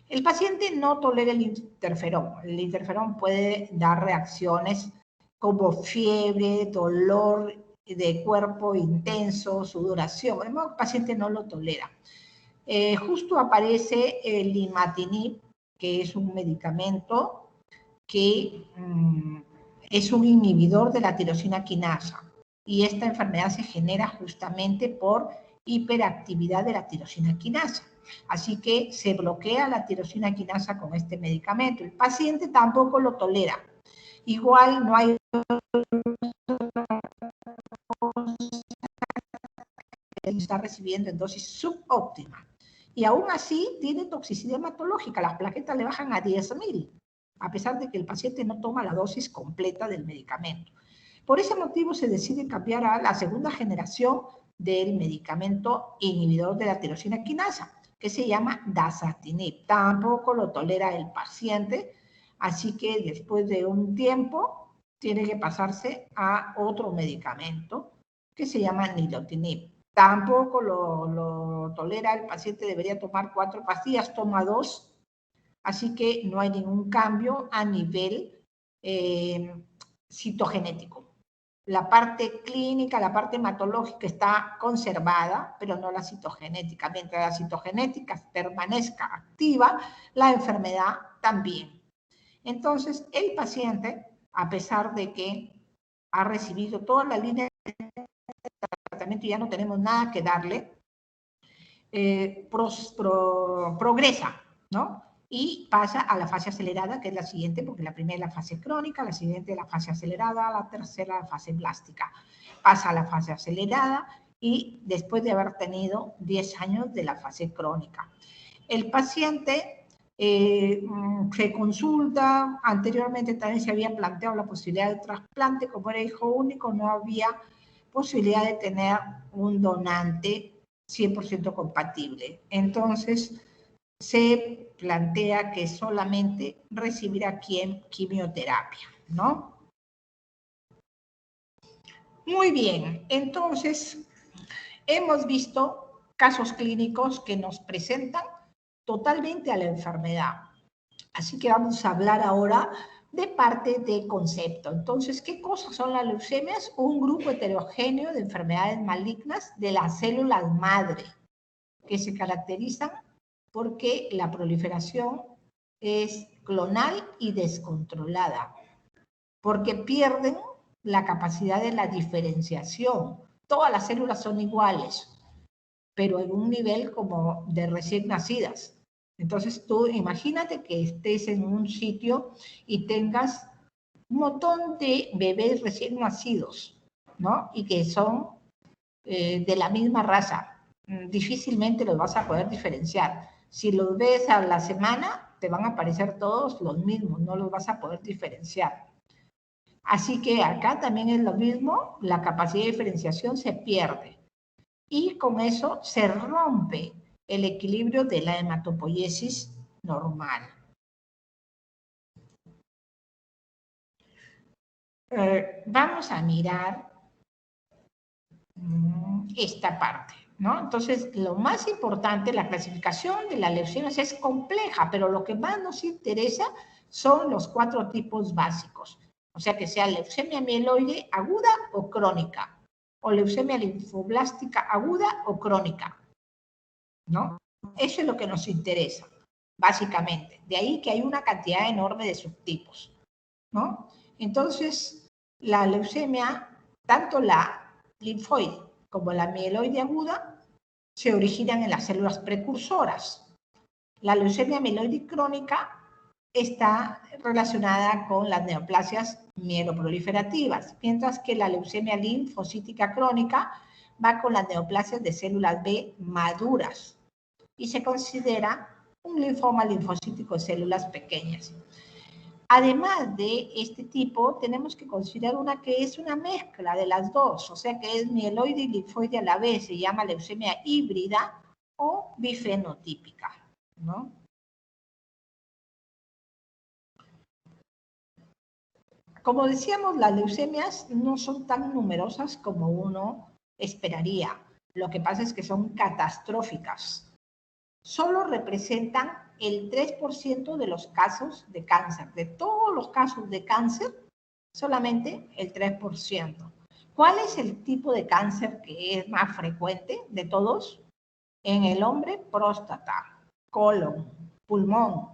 El paciente no tolera el interferón. El interferón puede dar reacciones como fiebre, dolor de cuerpo intenso, sudoración. El paciente no lo tolera. Justo aparece el imatinib, que es un medicamento que es un inhibidor de la tirosina quinasa. Y esta enfermedad se genera justamente por hiperactividad de la tirosina quinasa. Así que se bloquea la tirosina quinasa con este medicamento. El paciente tampoco lo tolera. Igual no hay está recibiendo en dosis subóptima. Y aún así tiene toxicidad hematológica. Las plaquetas le bajan a 10.000, a pesar de que el paciente no toma la dosis completa del medicamento. Por ese motivo se decide cambiar a la segunda generación del medicamento inhibidor de la tirosina quinasa, que se llama dasatinib. Tampoco lo tolera el paciente, así que después de un tiempo tiene que pasarse a otro medicamento que se llama nilotinib. Tampoco lo tolera el paciente, debería tomar 4 pastillas, toma 2, así que no hay ningún cambio a nivel citogenético. La parte clínica, la parte hematológica está conservada, pero no la citogenética. Mientras la citogenética permanezca activa, la enfermedad también. Entonces, el paciente, a pesar de que ha recibido toda la línea de tratamiento y ya no tenemos nada que darle, progresa, ¿no? Y pasa a la fase acelerada, que es la siguiente, porque la primera es la fase crónica, la siguiente es la fase acelerada, la tercera la fase blástica. Pasa a la fase acelerada y después de haber tenido 10 años de la fase crónica. El paciente se consulta, anteriormente también se había planteado la posibilidad de trasplante, como era hijo único, no había posibilidad de tener un donante 100% compatible. Entonces, se plantea que solamente recibirá quimioterapia, ¿no? Muy bien, entonces hemos visto casos clínicos que nos presentan totalmente a la enfermedad. Así que vamos a hablar ahora de parte de concepto. Entonces, ¿qué cosas son las leucemias? Un grupo heterogéneo de enfermedades malignas de las células madre, que se caracterizan porque la proliferación es clonal y descontrolada, porque pierden la capacidad de la diferenciación. Todas las células son iguales, pero en un nivel como de recién nacidas. Entonces tú imagínate que estés en un sitio y tengas un montón de bebés recién nacidos, ¿no? Y que son de la misma raza. Difícilmente los vas a poder diferenciar. Si los ves a la semana, te van a parecer todos los mismos, no los vas a poder diferenciar. Así que acá también es lo mismo, la capacidad de diferenciación se pierde. Y con eso se rompe el equilibrio de la hematopoiesis normal. Vamos a mirar esta parte, ¿no? Entonces, lo más importante, la clasificación de las leucemias es compleja, pero lo que más nos interesa son los 4 tipos básicos. O sea, que sea leucemia mieloide aguda o crónica, o leucemia linfoblástica aguda o crónica, ¿no? Eso es lo que nos interesa, básicamente. De ahí que hay una cantidad enorme de subtipos, ¿no? Entonces, la leucemia, tanto la linfoide como la mieloide aguda, se originan en las células precursoras. La leucemia mieloide crónica está relacionada con las neoplasias mieloproliferativas, mientras que la leucemia linfocítica crónica va con las neoplasias de células B maduras y se considera un linfoma linfocítico de células pequeñas. Además de este tipo, tenemos que considerar una que es una mezcla de las dos, o sea que es mieloide y linfoide a la vez, se llama leucemia híbrida o bifenotípica, ¿no? Como decíamos, las leucemias no son tan numerosas como uno esperaría. Lo que pasa es que son catastróficas. Solo representan el 3% de los casos de cáncer. De todos los casos de cáncer, solamente el 3%. ¿Cuál es el tipo de cáncer que es más frecuente de todos? En el hombre, próstata, colon, pulmón.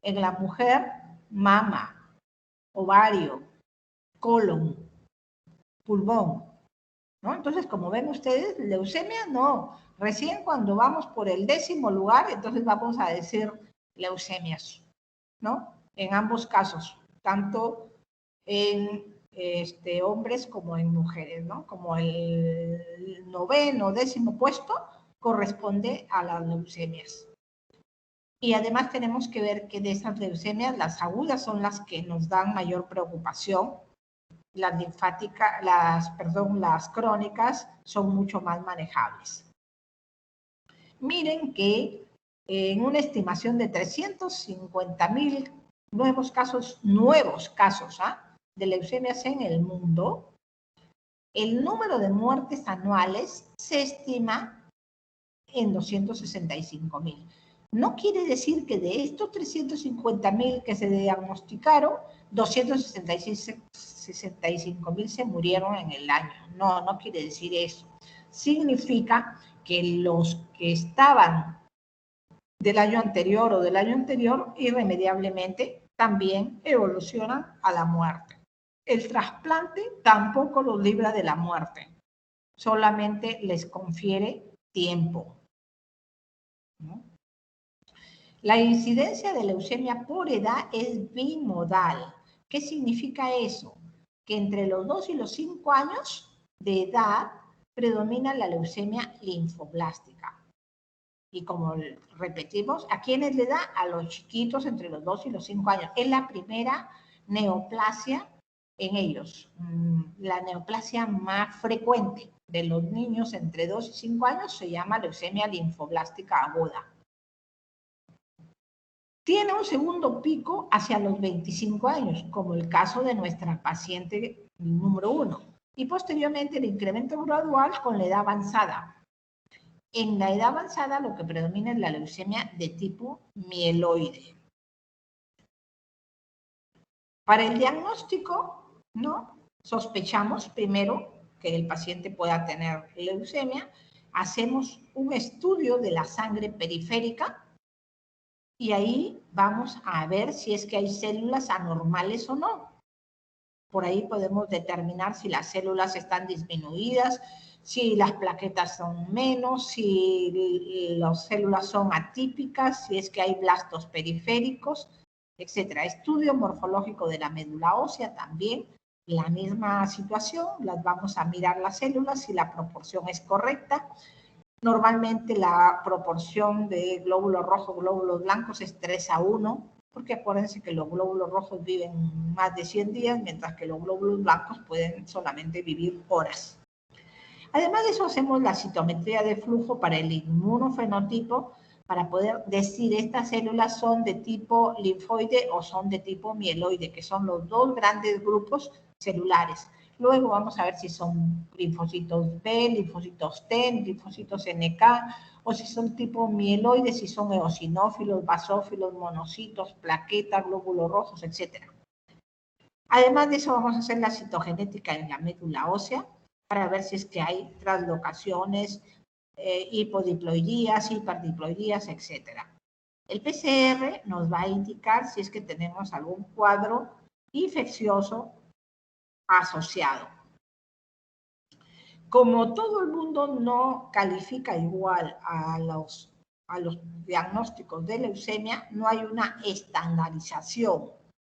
En la mujer, mama, ovario, colon, pulmón, ¿no? Entonces, como ven ustedes, leucemia no. Recién cuando vamos por el 10º lugar, entonces vamos a decir leucemias, ¿no? En ambos casos, tanto en hombres como en mujeres, ¿no? Como el 9º, 10º puesto corresponde a las leucemias. Y además tenemos que ver que de esas leucemias, las agudas son las que nos dan mayor preocupación. Las linfáticas, las crónicas son mucho más manejables. Miren que en una estimación de 350,000 nuevos casos de leucemias en el mundo, el número de muertes anuales se estima en 265,000. No quiere decir que de estos 350,000 que se diagnosticaron, 265,000 se murieron en el año. No, no quiere decir eso. Significa que los que estaban del año anterior o del año anterior, irremediablemente también evolucionan a la muerte. El trasplante tampoco los libra de la muerte, solamente les confiere tiempo, ¿no? La incidencia de leucemia por edad es bimodal. ¿Qué significa eso? Que entre los 2 y los 5 años de edad predomina la leucemia linfoblástica. Y como repetimos, ¿a quiénes le da? A los chiquitos entre los 2 y los 5 años. Es la primera neoplasia en ellos. La neoplasia más frecuente de los niños entre 2 y 5 años se llama leucemia linfoblástica aguda. Tiene un segundo pico hacia los 25 años, como el caso de nuestra paciente número 1. Y posteriormente el incremento gradual con la edad avanzada. En la edad avanzada lo que predomina es la leucemia de tipo mieloide. Para el diagnóstico, ¿no? Sospechamos primero que el paciente pueda tener leucemia, hacemos un estudio de la sangre periférica y ahí vamos a ver si es que hay células anormales o no. Por ahí podemos determinar si las células están disminuidas, si las plaquetas son menos, si las células son atípicas, si es que hay blastos periféricos, etcétera. Estudio morfológico de la médula ósea también, la misma situación, las vamos a mirar las células si la proporción es correcta. Normalmente la proporción de glóbulos rojos, glóbulos blancos es 3:1, porque acuérdense que los glóbulos rojos viven más de 100 días, mientras que los glóbulos blancos pueden solamente vivir horas. Además de eso, hacemos la citometría de flujo para el inmunofenotipo, para poder decir estas células son de tipo linfoide o son de tipo mieloide, que son los dos grandes grupos celulares. Luego vamos a ver si son linfocitos B, linfocitos T, linfocitos NK, o si son tipo mieloides, si son eosinófilos, basófilos, monocitos, plaquetas, glóbulos rojos, etc. Además de eso, vamos a hacer la citogenética en la médula ósea para ver si es que hay translocaciones, hipodiploidías, hiperdiploidías, etc. El PCR nos va a indicar si es que tenemos algún cuadro infeccioso asociado. Como todo el mundo no califica igual a los diagnósticos de leucemia, no hay una estandarización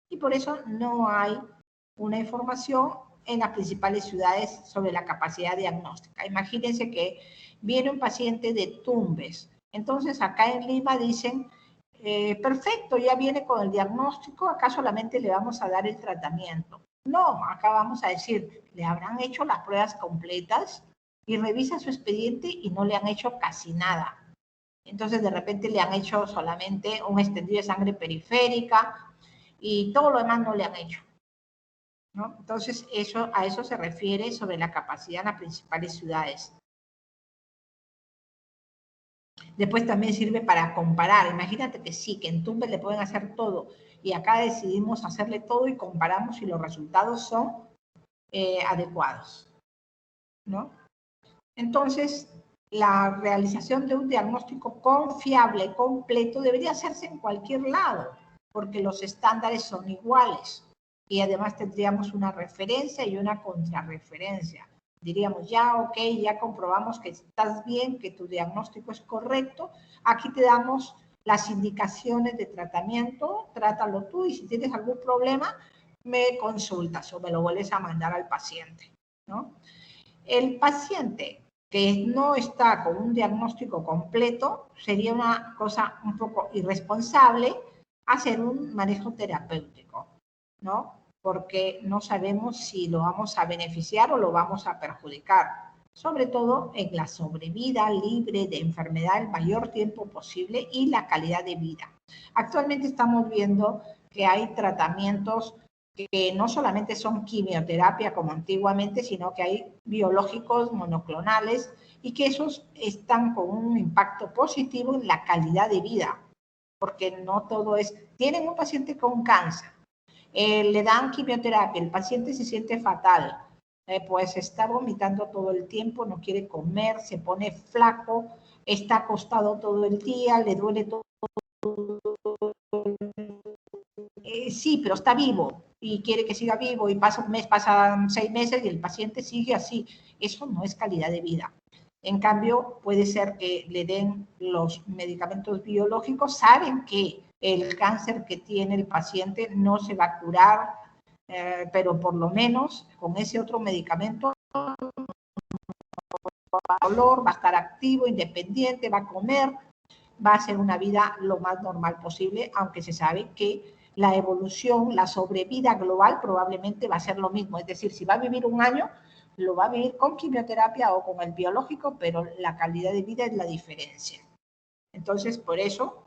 y por eso no hay una información en las principales ciudades sobre la capacidad diagnóstica. Imagínense que viene un paciente de Tumbes, entonces acá en Lima dicen, perfecto, ya viene con el diagnóstico, acá solamente le vamos a dar el tratamiento. No, acá vamos a decir, le habrán hecho las pruebas completas y revisa su expediente y no le han hecho casi nada. Entonces, de repente le han hecho solamente un extendido de sangre periférica y todo lo demás no le han hecho, ¿no? Entonces, a eso se refiere sobre la capacidad en las principales ciudades. Después también sirve para comparar. Imagínate que sí, que en Tumbes le pueden hacer todo y acá decidimos hacerle todo y comparamos si los resultados son adecuados, ¿no? Entonces, la realización de un diagnóstico confiable y completo debería hacerse en cualquier lado, porque los estándares son iguales y además tendríamos una referencia y una contrarreferencia. Diríamos, ya, ok, ya comprobamos que estás bien, que tu diagnóstico es correcto, aquí te damos las indicaciones de tratamiento, trátalo tú y si tienes algún problema, me consultas o me lo vuelves a mandar al paciente, ¿no? El paciente que no está con un diagnóstico completo, sería una cosa un poco irresponsable hacer un manejo terapéutico, ¿no? Porque no sabemos si lo vamos a beneficiar o lo vamos a perjudicar, sobre todo en la sobrevida libre de enfermedad el mayor tiempo posible y la calidad de vida. Actualmente estamos viendo que hay tratamientos que no solamente son quimioterapia como antiguamente, sino que hay biológicos monoclonales y que esos están con un impacto positivo en la calidad de vida, porque no todo es, tienen un paciente con cáncer, le dan quimioterapia, el paciente se siente fatal, pues está vomitando todo el tiempo, no quiere comer, se pone flaco, está acostado todo el día, le duele todo. Sí, pero está vivo y quiere que siga vivo y pasa un mes, pasan 6 meses y el paciente sigue así. Eso no es calidad de vida. En cambio, puede ser que le den los medicamentos biológicos, saben que el cáncer que tiene el paciente no se va a curar, pero por lo menos con ese otro medicamento va a dolor, va a estar activo, independiente, va a comer, va a hacer una vida lo más normal posible, aunque se sabe que la evolución, la sobrevida global probablemente va a ser lo mismo. Es decir, si va a vivir un año, lo va a vivir con quimioterapia o con el biológico, pero la calidad de vida es la diferencia. Entonces, por eso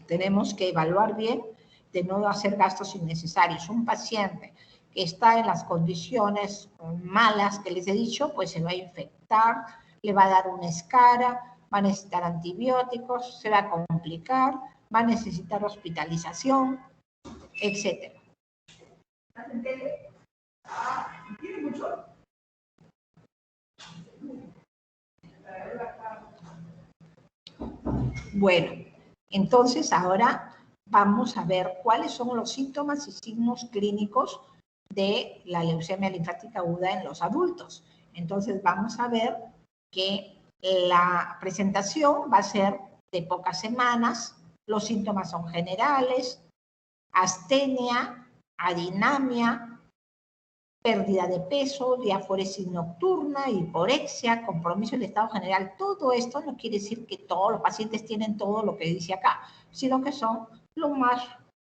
tenemos que evaluar bien de no hacer gastos innecesarios. Un paciente que está en las condiciones malas que les he dicho, pues se va a infectar, le va a dar una escara, va a necesitar antibióticos, se va a complicar, va a necesitar hospitalización, etc. ¿Tiene mucho? Bueno, entonces ahora vamos a ver cuáles son los síntomas y signos clínicos de la leucemia linfática aguda en los adultos. Entonces vamos a ver que la presentación va a ser de pocas semanas, los síntomas son generales, astenia, adinamia, pérdida de peso, diaforesis nocturna, hiporexia, compromiso del estado general. Todo esto no quiere decir que todos los pacientes tienen todo lo que dice acá, sino que son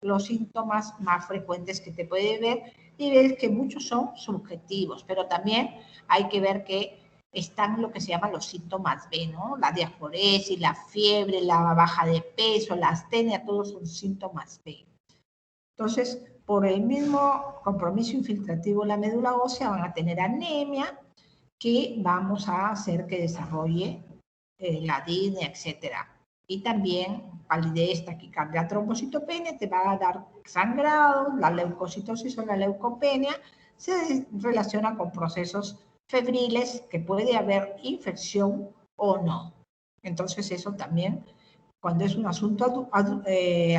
los síntomas más frecuentes que te puede ver y ves que muchos son subjetivos, pero también hay que ver que están lo que se llaman los síntomas B, ¿no? La diaforesis, la fiebre, la baja de peso, la astenia, todos son síntomas B. Entonces, por el mismo compromiso infiltrativo de la médula ósea van a tener anemia que vamos a hacer que desarrolle la disnea, etcétera. Y también palidez, taquicardia, trombocitopenia, te va a dar sangrado, la leucocitosis o la leucopenia se relaciona con procesos febriles que puede haber infección o no. Entonces eso también, cuando es un asunto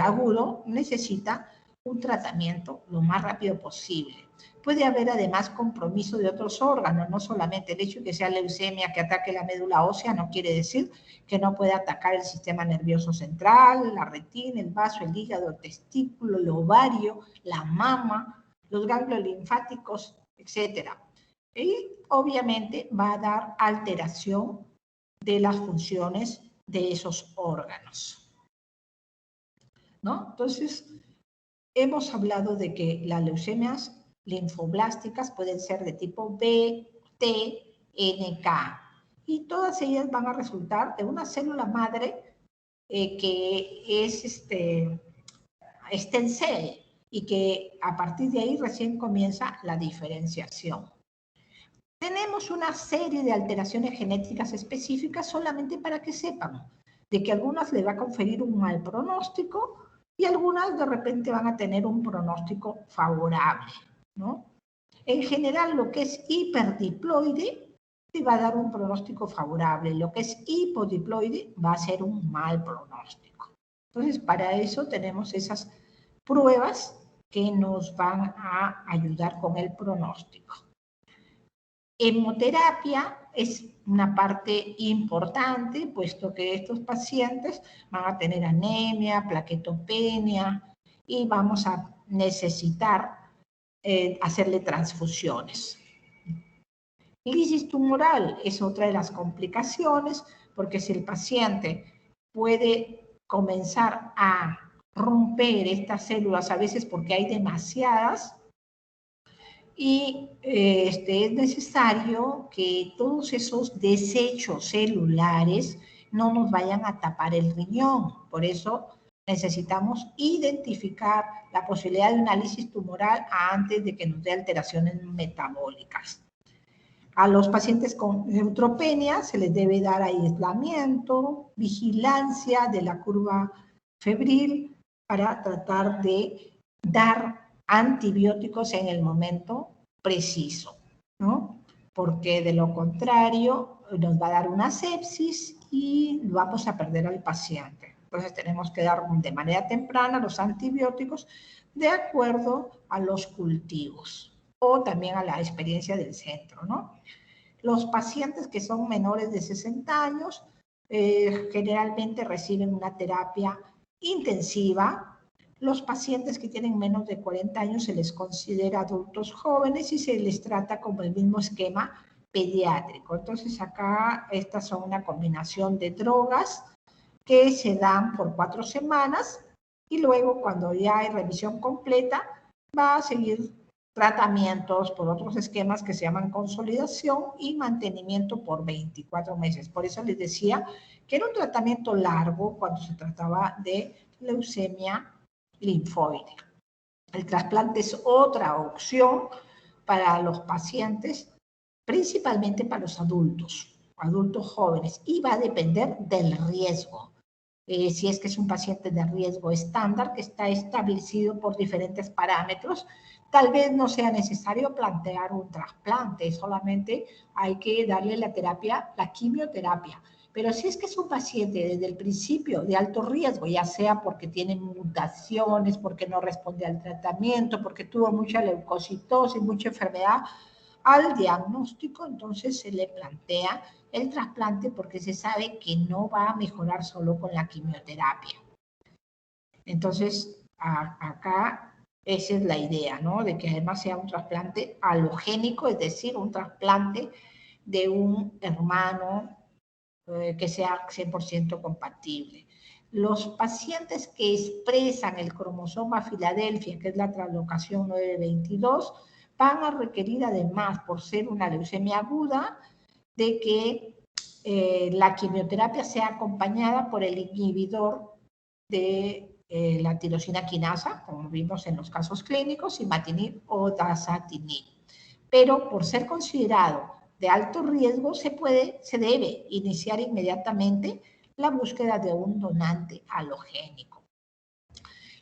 agudo, necesita un tratamiento lo más rápido posible. Puede haber además compromiso de otros órganos, no solamente el hecho de que sea leucemia que ataque la médula ósea, no quiere decir que no pueda atacar el sistema nervioso central, la retina, el vaso, el hígado, el testículo, el ovario, la mama, los ganglios linfáticos, etc. Y obviamente va a dar alteración de las funciones de esos órganos, ¿no? Entonces, hemos hablado de que las leucemias linfoblásticas pueden ser de tipo B, T, NK, y todas ellas van a resultar de una célula madre que es stem cell y que a partir de ahí recién comienza la diferenciación. Tenemos una serie de alteraciones genéticas específicas solamente para que sepan de que algunas le va a conferir un mal pronóstico y algunas de repente van a tener un pronóstico favorable, ¿no? En general, lo que es hiperdiploide te va a dar un pronóstico favorable, lo que es hipodiploide va a ser un mal pronóstico. Entonces, para eso tenemos esas pruebas que nos van a ayudar con el pronóstico. Hemoterapia es una parte importante, puesto que estos pacientes van a tener anemia, plaquetopenia y vamos a necesitar hacerle transfusiones. Lisis tumoral es otra de las complicaciones, porque si el paciente puede comenzar a romper estas células, a veces porque hay demasiadas, y es necesario que todos esos desechos celulares no nos vayan a tapar el riñón. Por eso necesitamos identificar la posibilidad de una lisis tumoral antes de que nos dé alteraciones metabólicas. A los pacientes con neutropenia se les debe dar aislamiento, vigilancia de la curva febril para tratar de dar antibióticos en el momento preciso, ¿no? Porque de lo contrario nos va a dar una sepsis y vamos a perder al paciente. Entonces tenemos que dar de manera temprana los antibióticos de acuerdo a los cultivos o también a la experiencia del centro, ¿no? Los pacientes que son menores de 60 años generalmente reciben una terapia intensiva. Los pacientes que tienen menos de 40 años se les considera adultos jóvenes y se les trata como el mismo esquema pediátrico. Entonces acá estas son una combinación de drogas que se dan por 4 semanas y luego cuando ya hay revisión completa va a seguir tratamientos por otros esquemas que se llaman consolidación y mantenimiento por 24 meses. Por eso les decía que era un tratamiento largo cuando se trataba de leucemia linfoide. El trasplante es otra opción para los pacientes, principalmente para los adultos jóvenes, y va a depender del riesgo. Si es que es un paciente de riesgo estándar que está establecido por diferentes parámetros, tal vez no sea necesario plantear un trasplante, solamente hay que darle la terapia, la quimioterapia. Pero si es que es un paciente desde el principio de alto riesgo, ya sea porque tiene mutaciones, porque no responde al tratamiento, porque tuvo mucha leucocitosis, mucha enfermedad, al diagnóstico entonces se le plantea el trasplante porque se sabe que no va a mejorar solo con la quimioterapia. Entonces, acá esa es la idea, ¿no? De que además sea un trasplante alogénico, es decir, un trasplante de un hermano que sea 100% compatible. Los pacientes que expresan el cromosoma Filadelfia, que es la translocación 922, van a requerir además, por ser una leucemia aguda, de que la quimioterapia sea acompañada por el inhibidor de la tirosina quinasa, como vimos en los casos clínicos, imatinib o dasatinib. Pero por ser considerado de alto riesgo, se debe iniciar inmediatamente la búsqueda de un donante halogénico.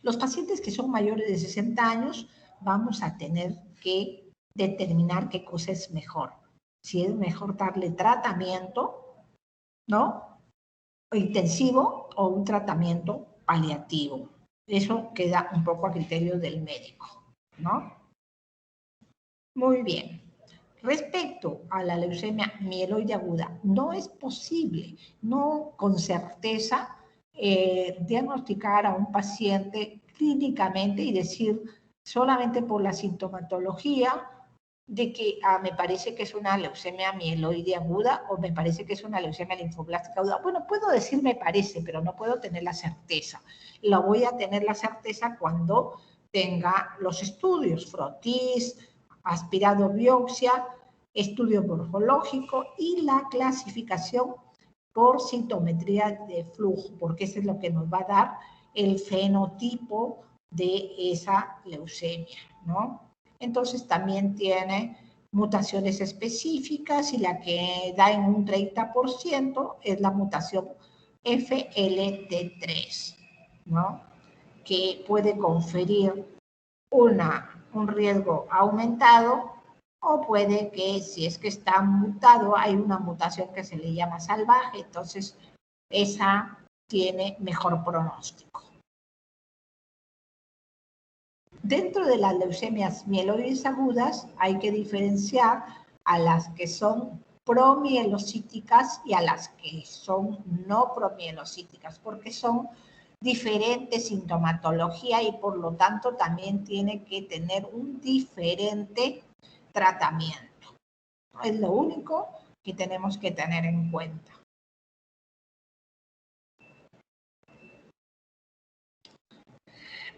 Los pacientes que son mayores de 60 años, vamos a tener que determinar qué cosa es mejor. Si es mejor darle tratamiento, ¿no? Intensivo o un tratamiento paliativo. Eso queda un poco a criterio del médico, ¿no? Muy bien. Respecto a la leucemia mieloide aguda, no es posible, no con certeza, diagnosticar a un paciente clínicamente y decir solamente por la sintomatología de que me parece que es una leucemia mieloide aguda o me parece que es una leucemia linfoblástica aguda. Bueno, puedo decir me parece, pero no puedo tener la certeza. La voy a tener la certeza cuando tenga los estudios, frotis, aspirado biopsia, estudio morfológico y la clasificación por sintometría de flujo, porque eso es lo que nos va a dar el fenotipo de esa leucemia, ¿no? Entonces también tiene mutaciones específicas y la que da en un 30% es la mutación FLT3, ¿no? Que puede conferir un riesgo aumentado o puede que si es que está mutado hay una mutación que se le llama salvaje, entonces esa tiene mejor pronóstico. Dentro de las leucemias mieloides agudas hay que diferenciar a las que son promielocíticas y a las que son no promielocíticas, porque son diferentes sintomatología y por lo tanto también tiene que tener un diferente tratamiento. Es lo único que tenemos que tener en cuenta.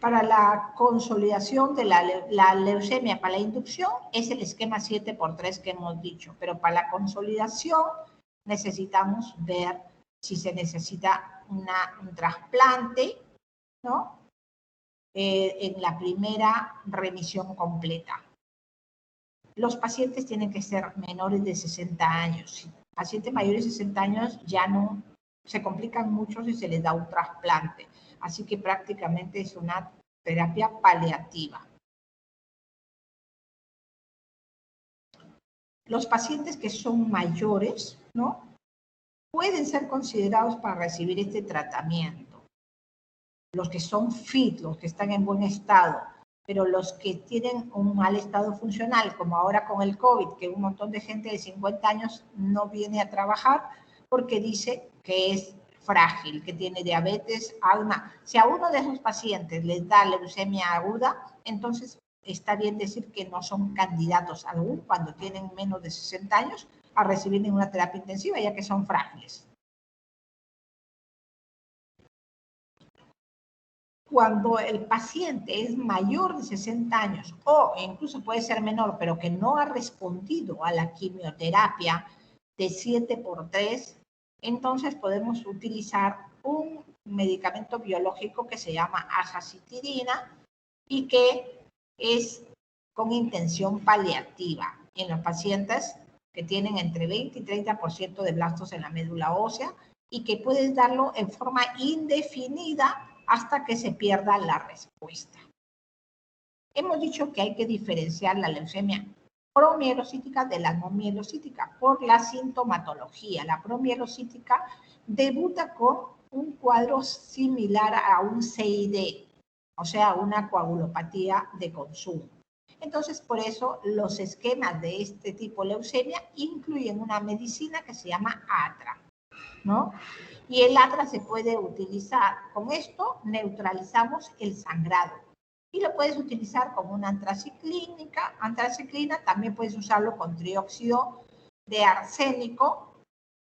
Para la consolidación de la leucemia, para la inducción, es el esquema 7x3 que hemos dicho, pero para la consolidación necesitamos ver si se necesita un trasplante, ¿no? En la primera remisión completa. Los pacientes tienen que ser menores de 60 años. Pacientes mayores de 60 años ya no se complican mucho si se les da un trasplante. Así que prácticamente es una terapia paliativa. Los pacientes que son mayores, ¿no? Pueden ser considerados para recibir este tratamiento. Los que son fit, los que están en buen estado, pero los que tienen un mal estado funcional, como ahora con el COVID, que un montón de gente de 50 años no viene a trabajar porque dice que es frágil, que tiene diabetes, alma. Si a uno de esos pacientes les da leucemia aguda, entonces está bien decir que no son candidatos aún cuando tienen menos de 60 años a recibir ninguna terapia intensiva, ya que son frágiles. Cuando el paciente es mayor de 60 años o incluso puede ser menor, pero que no ha respondido a la quimioterapia de 7x3, entonces podemos utilizar un medicamento biológico que se llama azacitidina y que es con intención paliativa en los pacientes que tienen entre 20 y 30% de blastos en la médula ósea y que puedes darlo en forma indefinida hasta que se pierda la respuesta. Hemos dicho que hay que diferenciar la leucemia promielocítica de la no mielocítica por la sintomatología. La promielocítica debuta con un cuadro similar a un CID, o sea, una coagulopatía de consumo. Entonces, por eso los esquemas de este tipo de leucemia incluyen una medicina que se llama ATRA, ¿no? Y el ATRA se puede utilizar. Con esto neutralizamos el sangrado. Y lo puedes utilizar como una antraciclina, también puedes usarlo con trióxido de arsénico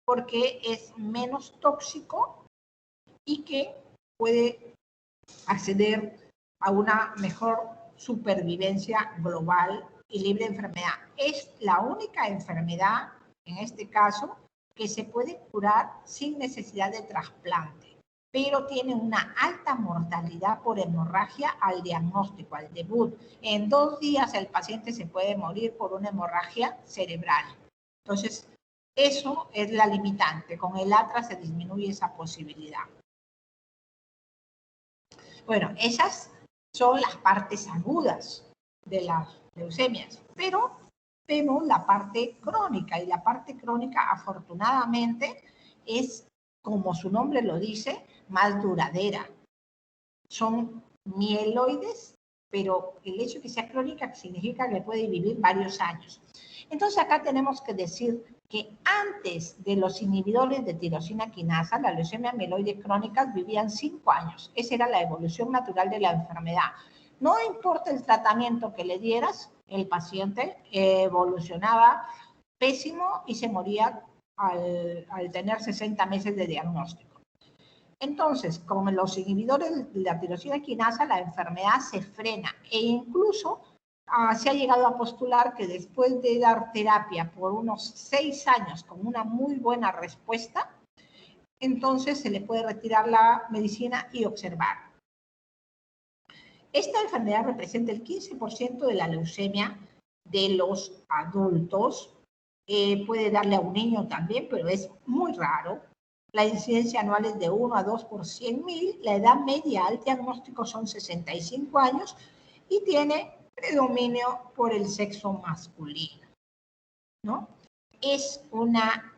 porque es menos tóxico y que puede acceder a una mejor supervivencia global y libre de enfermedad. Es la única enfermedad, en este caso, que se puede curar sin necesidad de trasplante, pero tiene una alta mortalidad por hemorragia al diagnóstico, al debut. En 2 días el paciente se puede morir por una hemorragia cerebral. Entonces, eso es la limitante. Con el ATRA se disminuye esa posibilidad. Bueno, esas son las partes agudas de las leucemias, pero vemos la parte crónica, y la parte crónica afortunadamente es, como su nombre lo dice, más duradera. Son mieloides, pero el hecho de que sea crónica significa que puede vivir varios años. Entonces acá tenemos que decir que antes de los inhibidores de tirosina quinasa, las leucemias mieloides crónicas vivían 5 años. Esa era la evolución natural de la enfermedad. No importa el tratamiento que le dieras, el paciente evolucionaba pésimo y se moría al tener 60 meses de diagnóstico. Entonces, con los inhibidores de la tirosina quinasa, la enfermedad se frena e incluso se ha llegado a postular que después de dar terapia por unos 6 años con una muy buena respuesta, entonces se le puede retirar la medicina y observar. Esta enfermedad representa el 15% de la leucemia de los adultos. Puede darle a un niño también, pero es muy raro. La incidencia anual es de 1 a 2 por 100.000. La edad media al diagnóstico son 65 años y tiene predominio por el sexo masculino, ¿no? Es una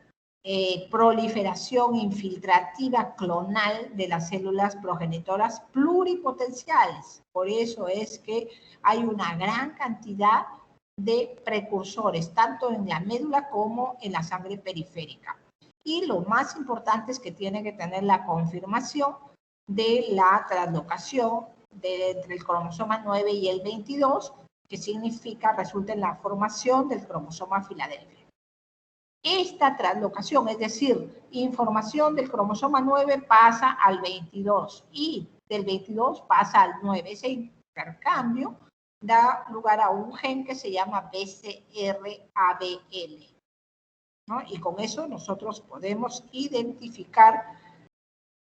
proliferación infiltrativa clonal de las células progenitoras pluripotenciales. Por eso es que hay una gran cantidad de precursores, tanto en la médula como en la sangre periférica. Y lo más importante es que tiene que tener la confirmación de la translocación entre el cromosoma 9 y el 22, que significa, resulta en la formación del cromosoma Filadelfia. Esta translocación, es decir, información del cromosoma 9 pasa al 22 y del 22 pasa al 9. Ese intercambio da lugar a un gen que se llama BCR-ABL, ¿no? Y con eso nosotros podemos identificar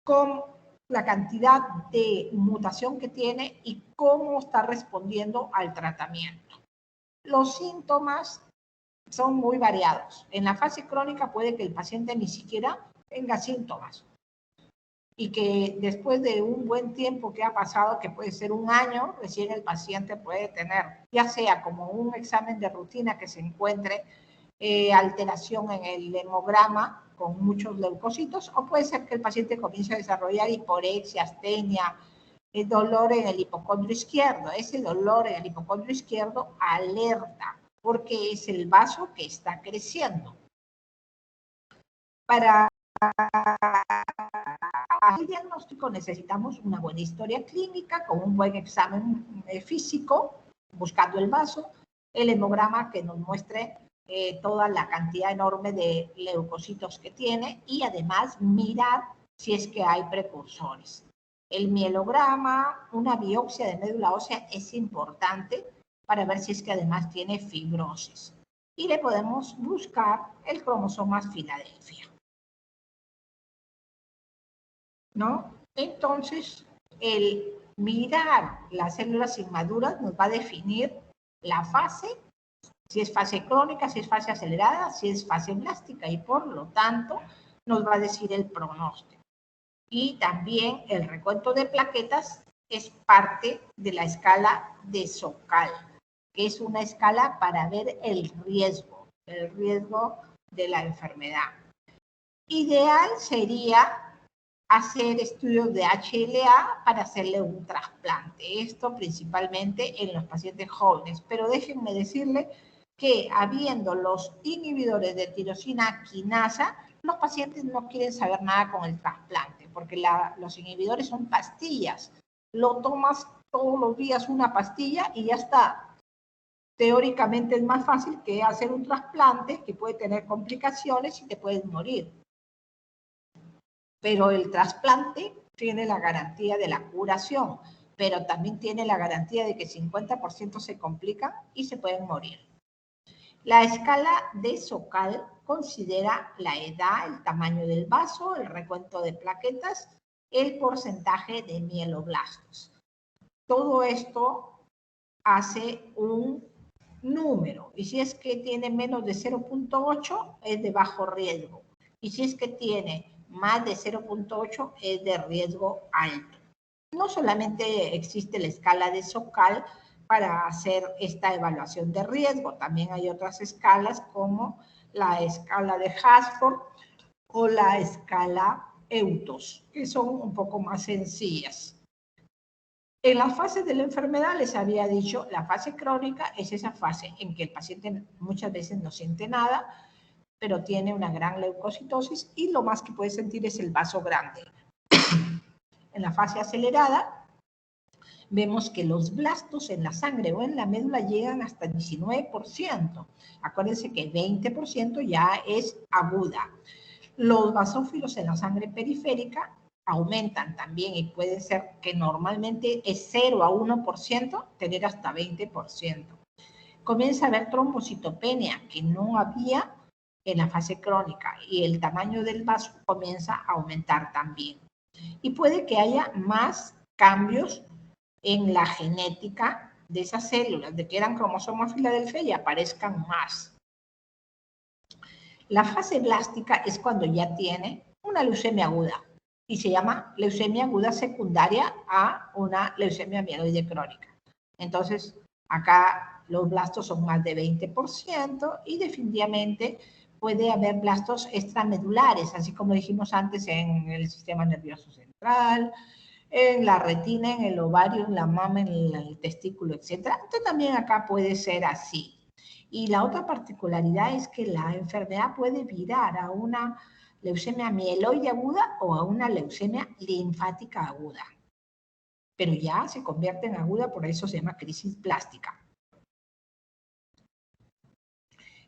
con la cantidad de mutación que tiene y cómo está respondiendo al tratamiento. Los síntomas son muy variados. En la fase crónica puede que el paciente ni siquiera tenga síntomas y que después de un buen tiempo que ha pasado, que puede ser 1 año, recién el paciente puede tener, ya sea como un examen de rutina que se encuentre alteración en el hemograma con muchos leucocitos, o puede ser que el paciente comience a desarrollar hiporexia, astenia, dolor en el hipocondrio izquierdo. Ese dolor en el hipocondrio izquierdo alerta porque es el vaso que está creciendo. Para el diagnóstico necesitamos una buena historia clínica con un buen examen físico, buscando el vaso, el hemograma que nos muestre toda la cantidad enorme de leucocitos que tiene y además mirar si es que hay precursores. El mielograma, una biopsia de médula ósea es importante para ver si es que además tiene fibrosis. Y le podemos buscar el cromosoma Filadelfia, ¿no? Entonces, el mirar las células inmaduras nos va a definir la fase, si es fase crónica, si es fase acelerada, si es fase blástica, y por lo tanto nos va a decir el pronóstico. Y también el recuento de plaquetas es parte de la escala de Sokal, que es una escala para ver el riesgo de la enfermedad. Ideal sería hacer estudios de HLA para hacerle un trasplante. Esto principalmente en los pacientes jóvenes. Pero déjenme decirle que habiendo los inhibidores de tirosina quinasa, los pacientes no quieren saber nada con el trasplante, porque los inhibidores son pastillas. Lo tomas todos los días una pastilla y ya está. Teóricamente es más fácil que hacer un trasplante que puede tener complicaciones y te puedes morir. Pero el trasplante tiene la garantía de la curación, pero también tiene la garantía de que 50% se complican y se pueden morir. La escala de Sokal considera la edad, el tamaño del vaso, el recuento de plaquetas, el porcentaje de mieloblastos. Todo esto hace un número, y si es que tiene menos de 0.8 es de bajo riesgo, y si es que tiene más de 0.8 es de riesgo alto. No solamente existe la escala de Sokal para hacer esta evaluación de riesgo, también hay otras escalas como la escala de Hasford o la escala EUTOS, que son un poco más sencillas. En las fases de la enfermedad les había dicho, la fase crónica es esa fase en que el paciente muchas veces no siente nada, pero tiene una gran leucocitosis y lo más que puede sentir es el vaso grande. En la fase acelerada, vemos que los blastos en la sangre o en la médula llegan hasta 19%. Acuérdense que 20% ya es aguda. Los basófilos en la sangre periférica aumentan también y puede ser que normalmente es 0 a 1%, tener hasta 20%. Comienza a haber trombocitopenia, que no había en la fase crónica, y el tamaño del vaso comienza a aumentar también. Y puede que haya más cambios en la genética de esas células, de que eran cromosomas Filadelfia y aparezcan más. La fase blástica es cuando ya tiene una leucemia aguda y se llama leucemia aguda secundaria a una leucemia mieloide crónica. Entonces, acá los blastos son más de 20% y definitivamente puede haber blastos extramedulares, así como dijimos antes en el sistema nervioso central, en la retina, en el ovario, en la mama, en el testículo, etc. Entonces también acá puede ser así. Y la otra particularidad es que la enfermedad puede virar a una leucemia mieloide aguda o a una leucemia linfática aguda. Pero ya se convierte en aguda, por eso se llama crisis blástica.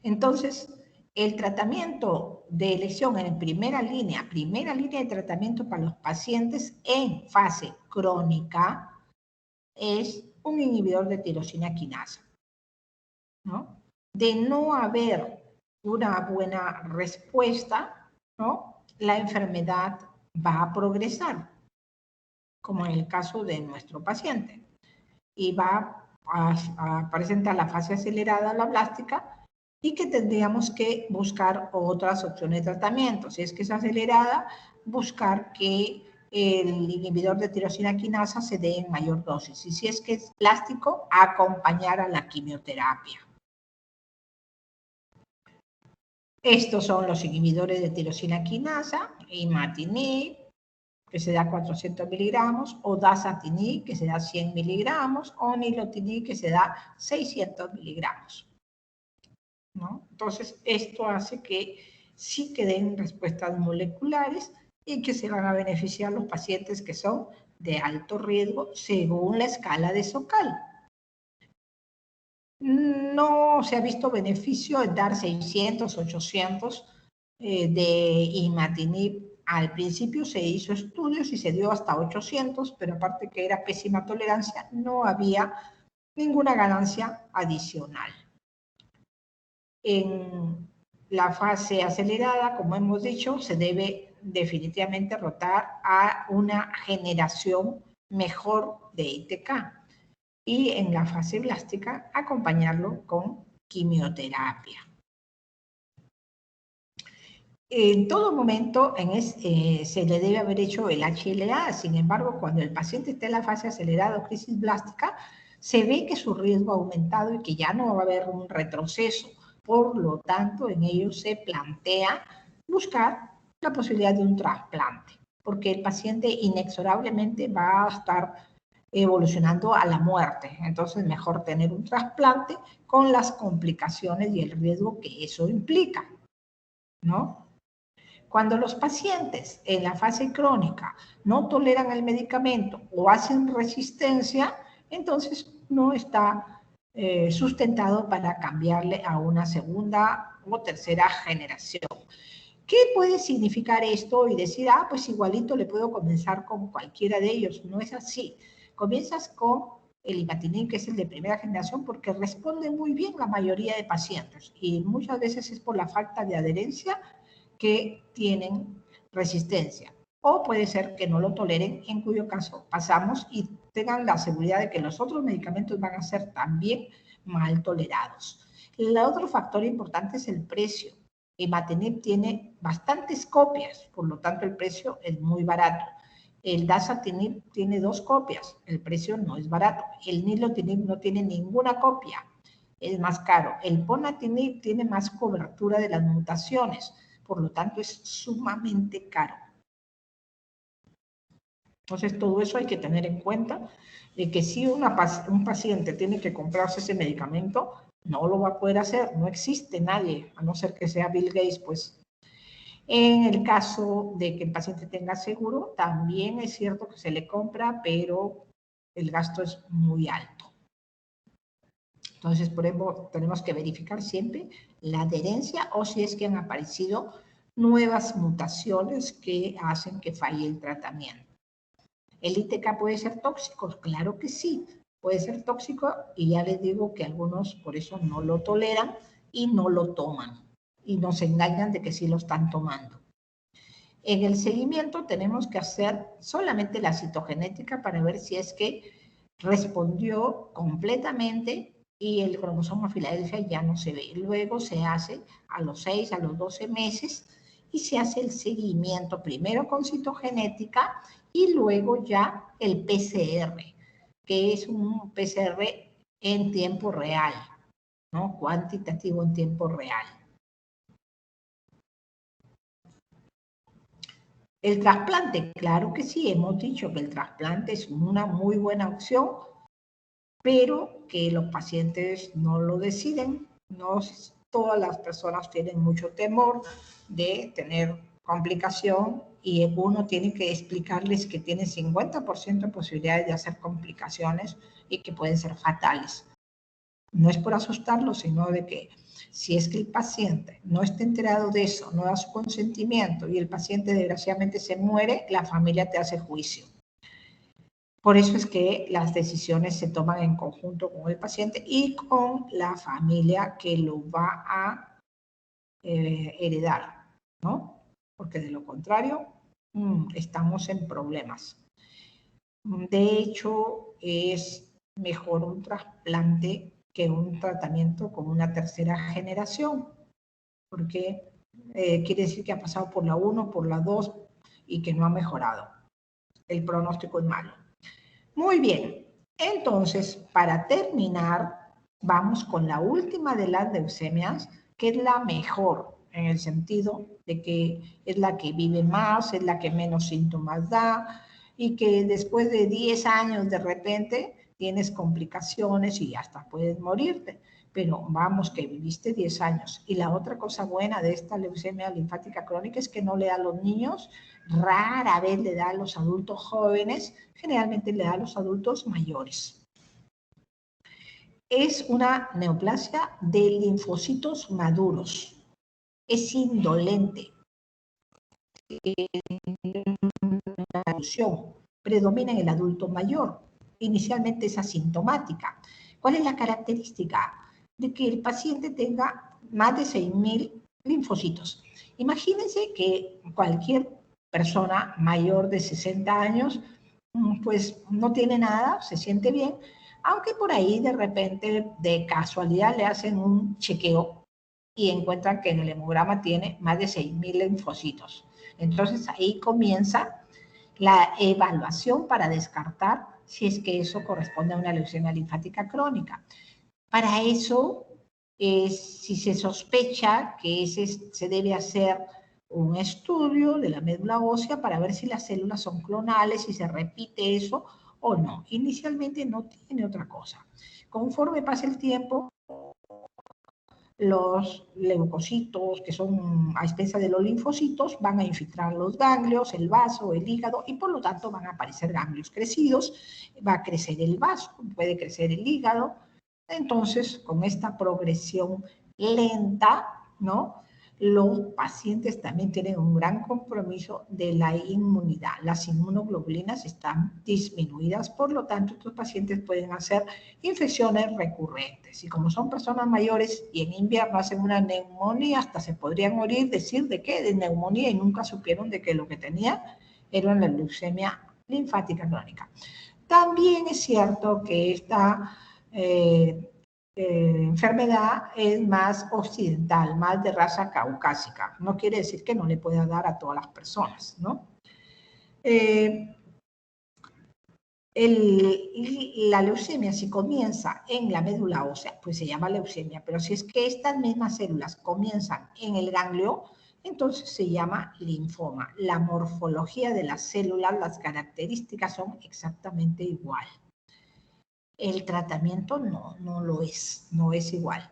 Entonces, el tratamiento de elección en primera línea de tratamiento para los pacientes en fase crónica es un inhibidor de tirosina quinasa, ¿no? De no haber una buena respuesta, ¿no? La enfermedad va a progresar, como en el caso de nuestro paciente, y va a presentar la fase acelerada, la blástica, y que tendríamos que buscar otras opciones de tratamiento. Si es que es acelerada, buscar que el inhibidor de tirosina quinasa se dé en mayor dosis. Y si es que es plástico, acompañar a la quimioterapia. Estos son los inhibidores de tirosina quinasa, imatinib, que se da 400 miligramos, o dasatinib, que se da 100 miligramos, o nilotinib, que se da 600 miligramos. ¿No? Entonces, esto hace que sí que den respuestas moleculares y que se van a beneficiar los pacientes que son de alto riesgo según la escala de Sokal. No se ha visto beneficio en dar 600, 800 de imatinib. Al principio se hizo estudios y se dio hasta 800, pero aparte que era pésima tolerancia, no había ninguna ganancia adicional. En la fase acelerada, como hemos dicho, se debe definitivamente rotar a una generación mejor de ITK. Y en la fase blástica, acompañarlo con quimioterapia. En todo momento se le debe haber hecho el HLA, sin embargo, cuando el paciente está en la fase acelerada o crisis blástica, se ve que su riesgo ha aumentado y que ya no va a haber un retroceso. Por lo tanto, en ello se plantea buscar la posibilidad de un trasplante, porque el paciente inexorablemente va a estar evolucionando a la muerte. Entonces, mejor tener un trasplante con las complicaciones y el riesgo que eso implica, ¿no? Cuando los pacientes en la fase crónica no toleran el medicamento o hacen resistencia, entonces no está sustentado para cambiarle a una segunda o tercera generación. ¿Qué puede significar esto? Y decir, ah, pues igualito le puedo comenzar con cualquiera de ellos. No es así. Comienzas con el imatinib, que es el de primera generación, porque responde muy bien la mayoría de pacientes y muchas veces es por la falta de adherencia que tienen resistencia. O puede ser que no lo toleren, en cuyo caso pasamos y tengan la seguridad de que los otros medicamentos van a ser también mal tolerados. El otro factor importante es el precio. Imatinib tiene bastantes copias, por lo tanto el precio es muy barato. El dasatinib tiene 2 copias, el precio no es barato. El nilotinib no tiene ninguna copia, es más caro. El ponatinib tiene más cobertura de las mutaciones, por lo tanto es sumamente caro. Entonces todo eso hay que tener en cuenta, de que si un paciente tiene que comprarse ese medicamento, no lo va a poder hacer, no existe nadie, a no ser que sea Bill Gates, pues. En el caso de que el paciente tenga seguro, también es cierto que se le compra, pero el gasto es muy alto. Entonces, por ejemplo, tenemos que verificar siempre la adherencia o si es que han aparecido nuevas mutaciones que hacen que falle el tratamiento. ¿El ITK puede ser tóxico? Claro que sí, puede ser tóxico y ya les digo que algunos por eso no lo toleran y no lo toman y nos engañan de que sí lo están tomando. En el seguimiento tenemos que hacer solamente la citogenética para ver si es que respondió completamente y el cromosoma Filadelfia ya no se ve. Luego se hace a los 6, a los 12 meses y se hace el seguimiento primero con citogenética y luego ya el PCR, que es un PCR en tiempo real, ¿no? Cuantitativo en tiempo real. El trasplante, claro que sí, hemos dicho que el trasplante es una muy buena opción, pero que los pacientes no lo deciden. No todas las personas tienen mucho temor de tener complicación y uno tiene que explicarles que tiene 50% de posibilidades de hacer complicaciones y que pueden ser fatales. No es por asustarlos, sino de que si es que el paciente no está enterado de eso, no da su consentimiento y el paciente desgraciadamente se muere, la familia te hace juicio. Por eso es que las decisiones se toman en conjunto con el paciente y con la familia que lo va a heredar, ¿no? Porque de lo contrario, estamos en problemas. De hecho, es mejor un trasplante que un tratamiento con una tercera generación, porque quiere decir que ha pasado por la 1, por la 2 y que no ha mejorado. El pronóstico es malo. Muy bien, entonces, para terminar, vamos con la última de las leucemias, que es la mejor, en el sentido de que es la que vive más, es la que menos síntomas da, y que después de 10 años de repente tienes complicaciones y hasta puedes morirte. Pero vamos, que viviste 10 años. Y la otra cosa buena de esta leucemia linfática crónica es que no le da a los niños, rara vez le da a los adultos jóvenes, generalmente le da a los adultos mayores. Es una neoplasia de linfocitos maduros. Es indolente. La evolución predomina en el adulto mayor. Inicialmente es asintomática. ¿Cuál es la característica? De que el paciente tenga más de 6.000 linfocitos. Imagínense que cualquier persona mayor de 60 años, pues no tiene nada, se siente bien, aunque por ahí de repente, de casualidad, le hacen un chequeo y encuentran que en el hemograma tiene más de 6.000 linfocitos. Entonces ahí comienza la evaluación para descartar si es que eso corresponde a una leucemia linfática crónica. Para eso, si se sospecha que se debe hacer un estudio de la médula ósea para ver si las células son clonales, si se repite eso o no. Inicialmente no tiene otra cosa. Conforme pasa el tiempo, los leucocitos, que son a expensas de los linfocitos, van a infiltrar los ganglios, el vaso, el hígado, y por lo tanto van a aparecer ganglios crecidos, va a crecer el vaso, puede crecer el hígado. Entonces, con esta progresión lenta, ¿no?, los pacientes también tienen un gran compromiso de la inmunidad. Las inmunoglobulinas están disminuidas, por lo tanto, estos pacientes pueden hacer infecciones recurrentes. Y como son personas mayores y en invierno hacen una neumonía, hasta se podrían morir, decir de qué, de neumonía, y nunca supieron de que lo que tenía era una leucemia linfática crónica. También es cierto que esta enfermedad es más occidental, más de raza caucásica. No quiere decir que no le pueda dar a todas las personas, ¿no? La leucemia, si comienza en la médula ósea, pues se llama leucemia, pero si es que estas mismas células comienzan en el ganglio, entonces se llama linfoma. La morfología de las células, las características son exactamente igual. El tratamiento no lo es, no es igual,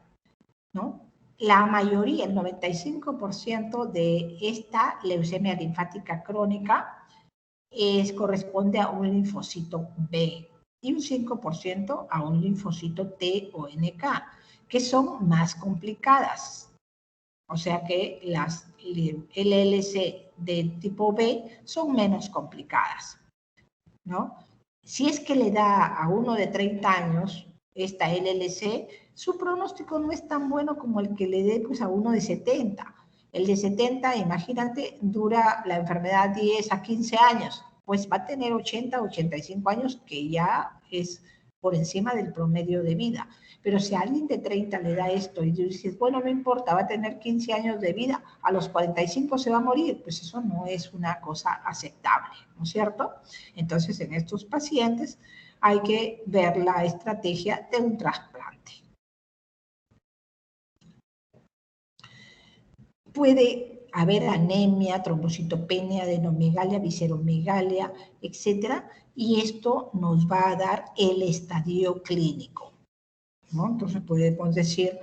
¿no? La mayoría, el 95% de esta leucemia linfática crónica corresponde a un linfocito B y un 5% a un linfocito T o NK, que son más complicadas. O sea que las LLC de tipo B son menos complicadas, ¿no? Si es que le da a uno de 30 años esta LLC, su pronóstico no es tan bueno como el que le dé pues, a uno de 70. El de 70, imagínate, dura la enfermedad 10 a 15 años, pues va a tener 80, 85 años, que ya es por encima del promedio de vida. Pero si a alguien de 30 le da esto y dices, bueno, no importa, va a tener 15 años de vida, a los 45 se va a morir, pues eso no es una cosa aceptable, ¿no es cierto? Entonces, en estos pacientes hay que ver la estrategia de un trasplante. Puede haber anemia, trombocitopenia, adenomegalia, visceromegalia, etcétera, y esto nos va a dar el estadio clínico, ¿no? Entonces podemos decir,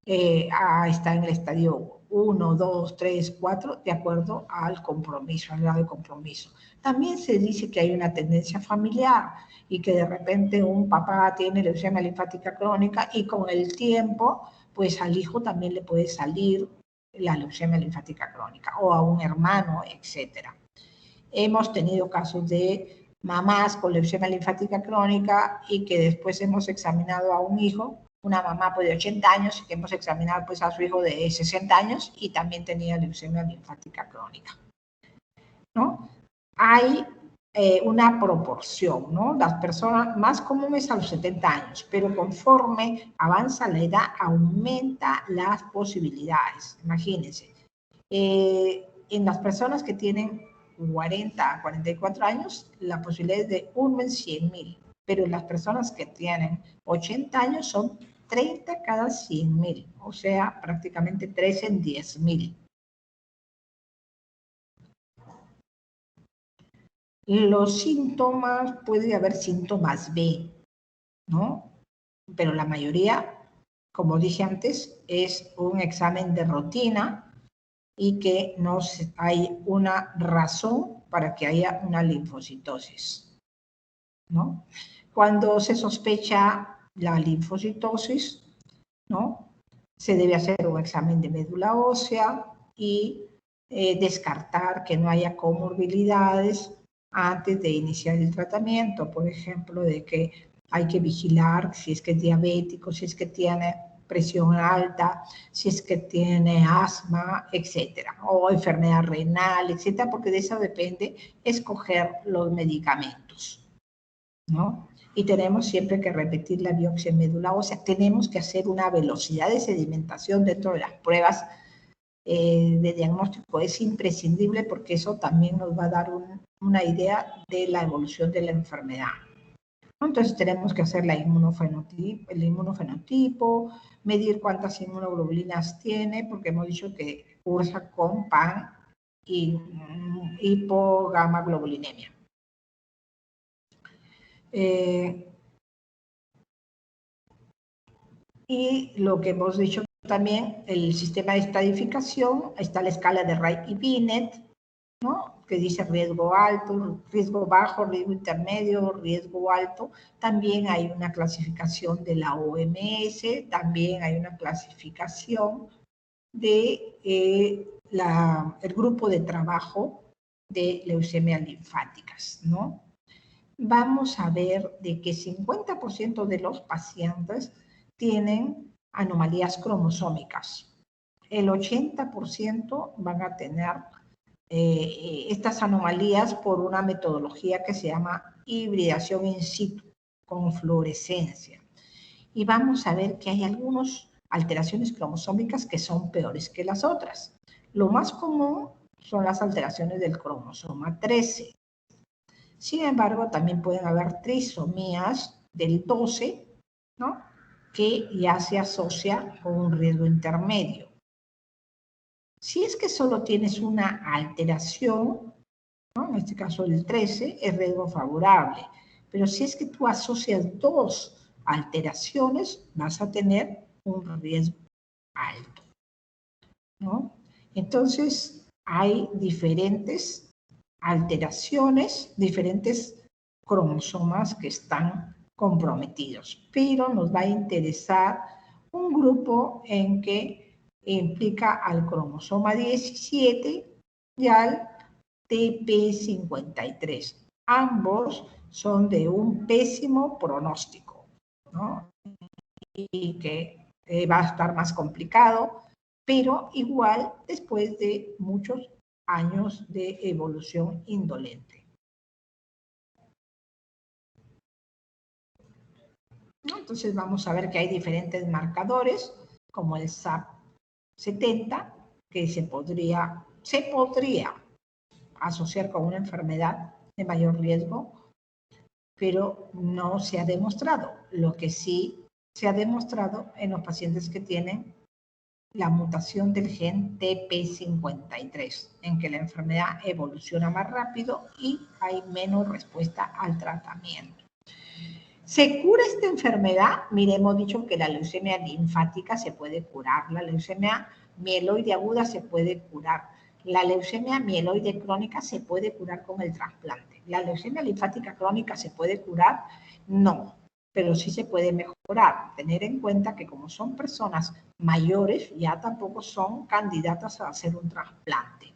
está en el estadio 1, 2, 3, 4, de acuerdo al compromiso, al grado de compromiso. También se dice que hay una tendencia familiar y que de repente un papá tiene leucemia linfática crónica y con el tiempo, pues al hijo también le puede salir la leucemia linfática crónica o a un hermano, etcétera. Hemos tenido casos de mamás con leucemia linfática crónica y que después hemos examinado a un hijo, una mamá pues, de 80 años, y que hemos examinado pues, a su hijo de 60 años y también tenía leucemia linfática crónica, ¿no? Hay una proporción, ¿no? Las personas más comunes a los 70 años, pero conforme avanza la edad, aumenta las posibilidades. Imagínense, en las personas que tienen 40 a 44 años, la posibilidad es de 1 en 100.000, pero las personas que tienen 80 años son 30 cada 100.000, o sea, prácticamente 3 en 10.000. Los síntomas, puede haber síntomas B, ¿no? Pero la mayoría, como dije antes, es un examen de rutina y que no hay una razón para que haya una linfocitosis, ¿no? Cuando se sospecha la linfocitosis, ¿no?, se debe hacer un examen de médula ósea y descartar que no haya comorbilidades antes de iniciar el tratamiento, por ejemplo, de que hay que vigilar si es que es diabético, si es que tiene presión alta, si es que tiene asma, etcétera, o enfermedad renal, etcétera, porque de eso depende escoger los medicamentos, ¿no? Y tenemos siempre que repetir la biopsia en médula ósea. Tenemos que hacer una velocidad de sedimentación dentro de las pruebas de diagnóstico. Es imprescindible porque eso también nos va a dar una idea de la evolución de la enfermedad. Entonces tenemos que hacer el inmunofenotipo, medir cuántas inmunoglobulinas tiene, porque hemos dicho que cursa con PAN y hipogamaglobulinemia. Y lo que hemos dicho también, el sistema de estadificación, está la escala de Wright y Binet, ¿no? Que dice riesgo alto, riesgo bajo, riesgo intermedio, riesgo alto. También hay una clasificación de la OMS, también hay una clasificación de el grupo de trabajo de leucemias linfáticas, ¿no? Vamos a ver de que 50% de los pacientes tienen anomalías cromosómicas. El 80% van a tener estas anomalías por una metodología que se llama hibridación in situ, con fluorescencia. Y vamos a ver que hay algunas alteraciones cromosómicas que son peores que las otras. Lo más común son las alteraciones del cromosoma 13. Sin embargo, también pueden haber trisomías del 12, ¿no? Que ya se asocia con un riesgo intermedio. Si es que solo tienes una alteración, ¿no? En este caso el 13, es riesgo favorable. Pero si es que tú asocias dos alteraciones, vas a tener un riesgo alto, ¿no? Entonces, hay diferentes alteraciones, diferentes cromosomas que están comprometidos. Pero nos va a interesar un grupo en que implica al cromosoma 17 y al TP53. Ambos son de un pésimo pronóstico, ¿no? Y que va a estar más complicado, pero igual después de muchos años de evolución indolente. ¿No? Entonces vamos a ver que hay diferentes marcadores, como el SAP70, que se podría asociar con una enfermedad de mayor riesgo, pero no se ha demostrado. Lo que sí se ha demostrado en los pacientes que tienen la mutación del gen TP53, en que la enfermedad evoluciona más rápido y hay menos respuesta al tratamiento. ¿Se cura esta enfermedad? Mire, hemos dicho que la leucemia linfática se puede curar, la leucemia mieloide aguda se puede curar, la leucemia mieloide crónica se puede curar con el trasplante. ¿La leucemia linfática crónica se puede curar? No, pero sí se puede mejorar. Tener en cuenta que como son personas mayores, ya tampoco son candidatas a hacer un trasplante.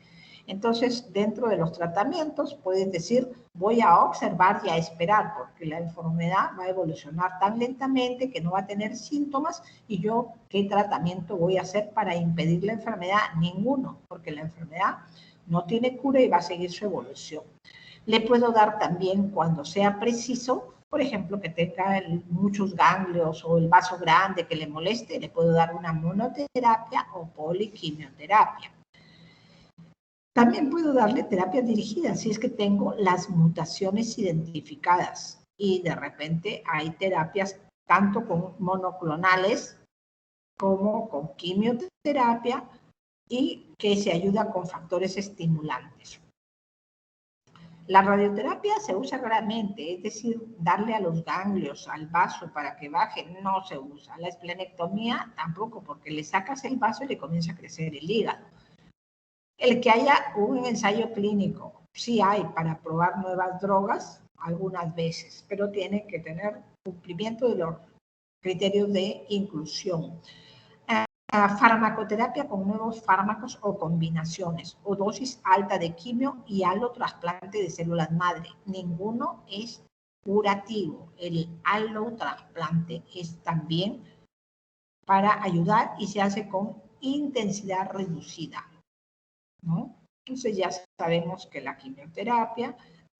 Entonces, dentro de los tratamientos, puedes decir, voy a observar y a esperar, porque la enfermedad va a evolucionar tan lentamente que no va a tener síntomas, y yo, ¿qué tratamiento voy a hacer para impedir la enfermedad? Ninguno, porque la enfermedad no tiene cura y va a seguir su evolución. Le puedo dar también, cuando sea preciso, por ejemplo, que tenga muchos ganglios o el vaso grande que le moleste, le puedo dar una monoterapia o poliquimioterapia. También puedo darle terapia dirigida si es que tengo las mutaciones identificadas y de repente hay terapias tanto con monoclonales como con quimioterapia y que se ayuda con factores estimulantes. La radioterapia se usa raramente, es decir, darle a los ganglios, al vaso para que baje, no se usa. La esplenectomía tampoco, porque le sacas el vaso y le comienza a crecer el hígado. El que haya un ensayo clínico, sí hay para probar nuevas drogas, algunas veces, pero tiene que tener cumplimiento de los criterios de inclusión. Farmacoterapia con nuevos fármacos o combinaciones, o dosis alta de quimio y allotrasplante de células madre. Ninguno es curativo. El allotrasplante es también para ayudar y se hace con intensidad reducida, ¿no? Entonces ya sabemos que la quimioterapia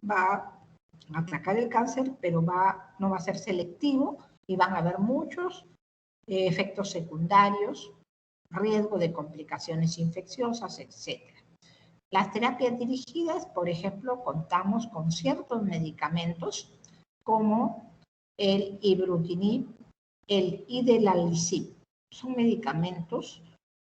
va a atacar el cáncer, pero no va a ser selectivo y van a haber muchos efectos secundarios, riesgo de complicaciones infecciosas, etc. Las terapias dirigidas, por ejemplo, contamos con ciertos medicamentos como el ibrutinib, el idelalisib. Son medicamentos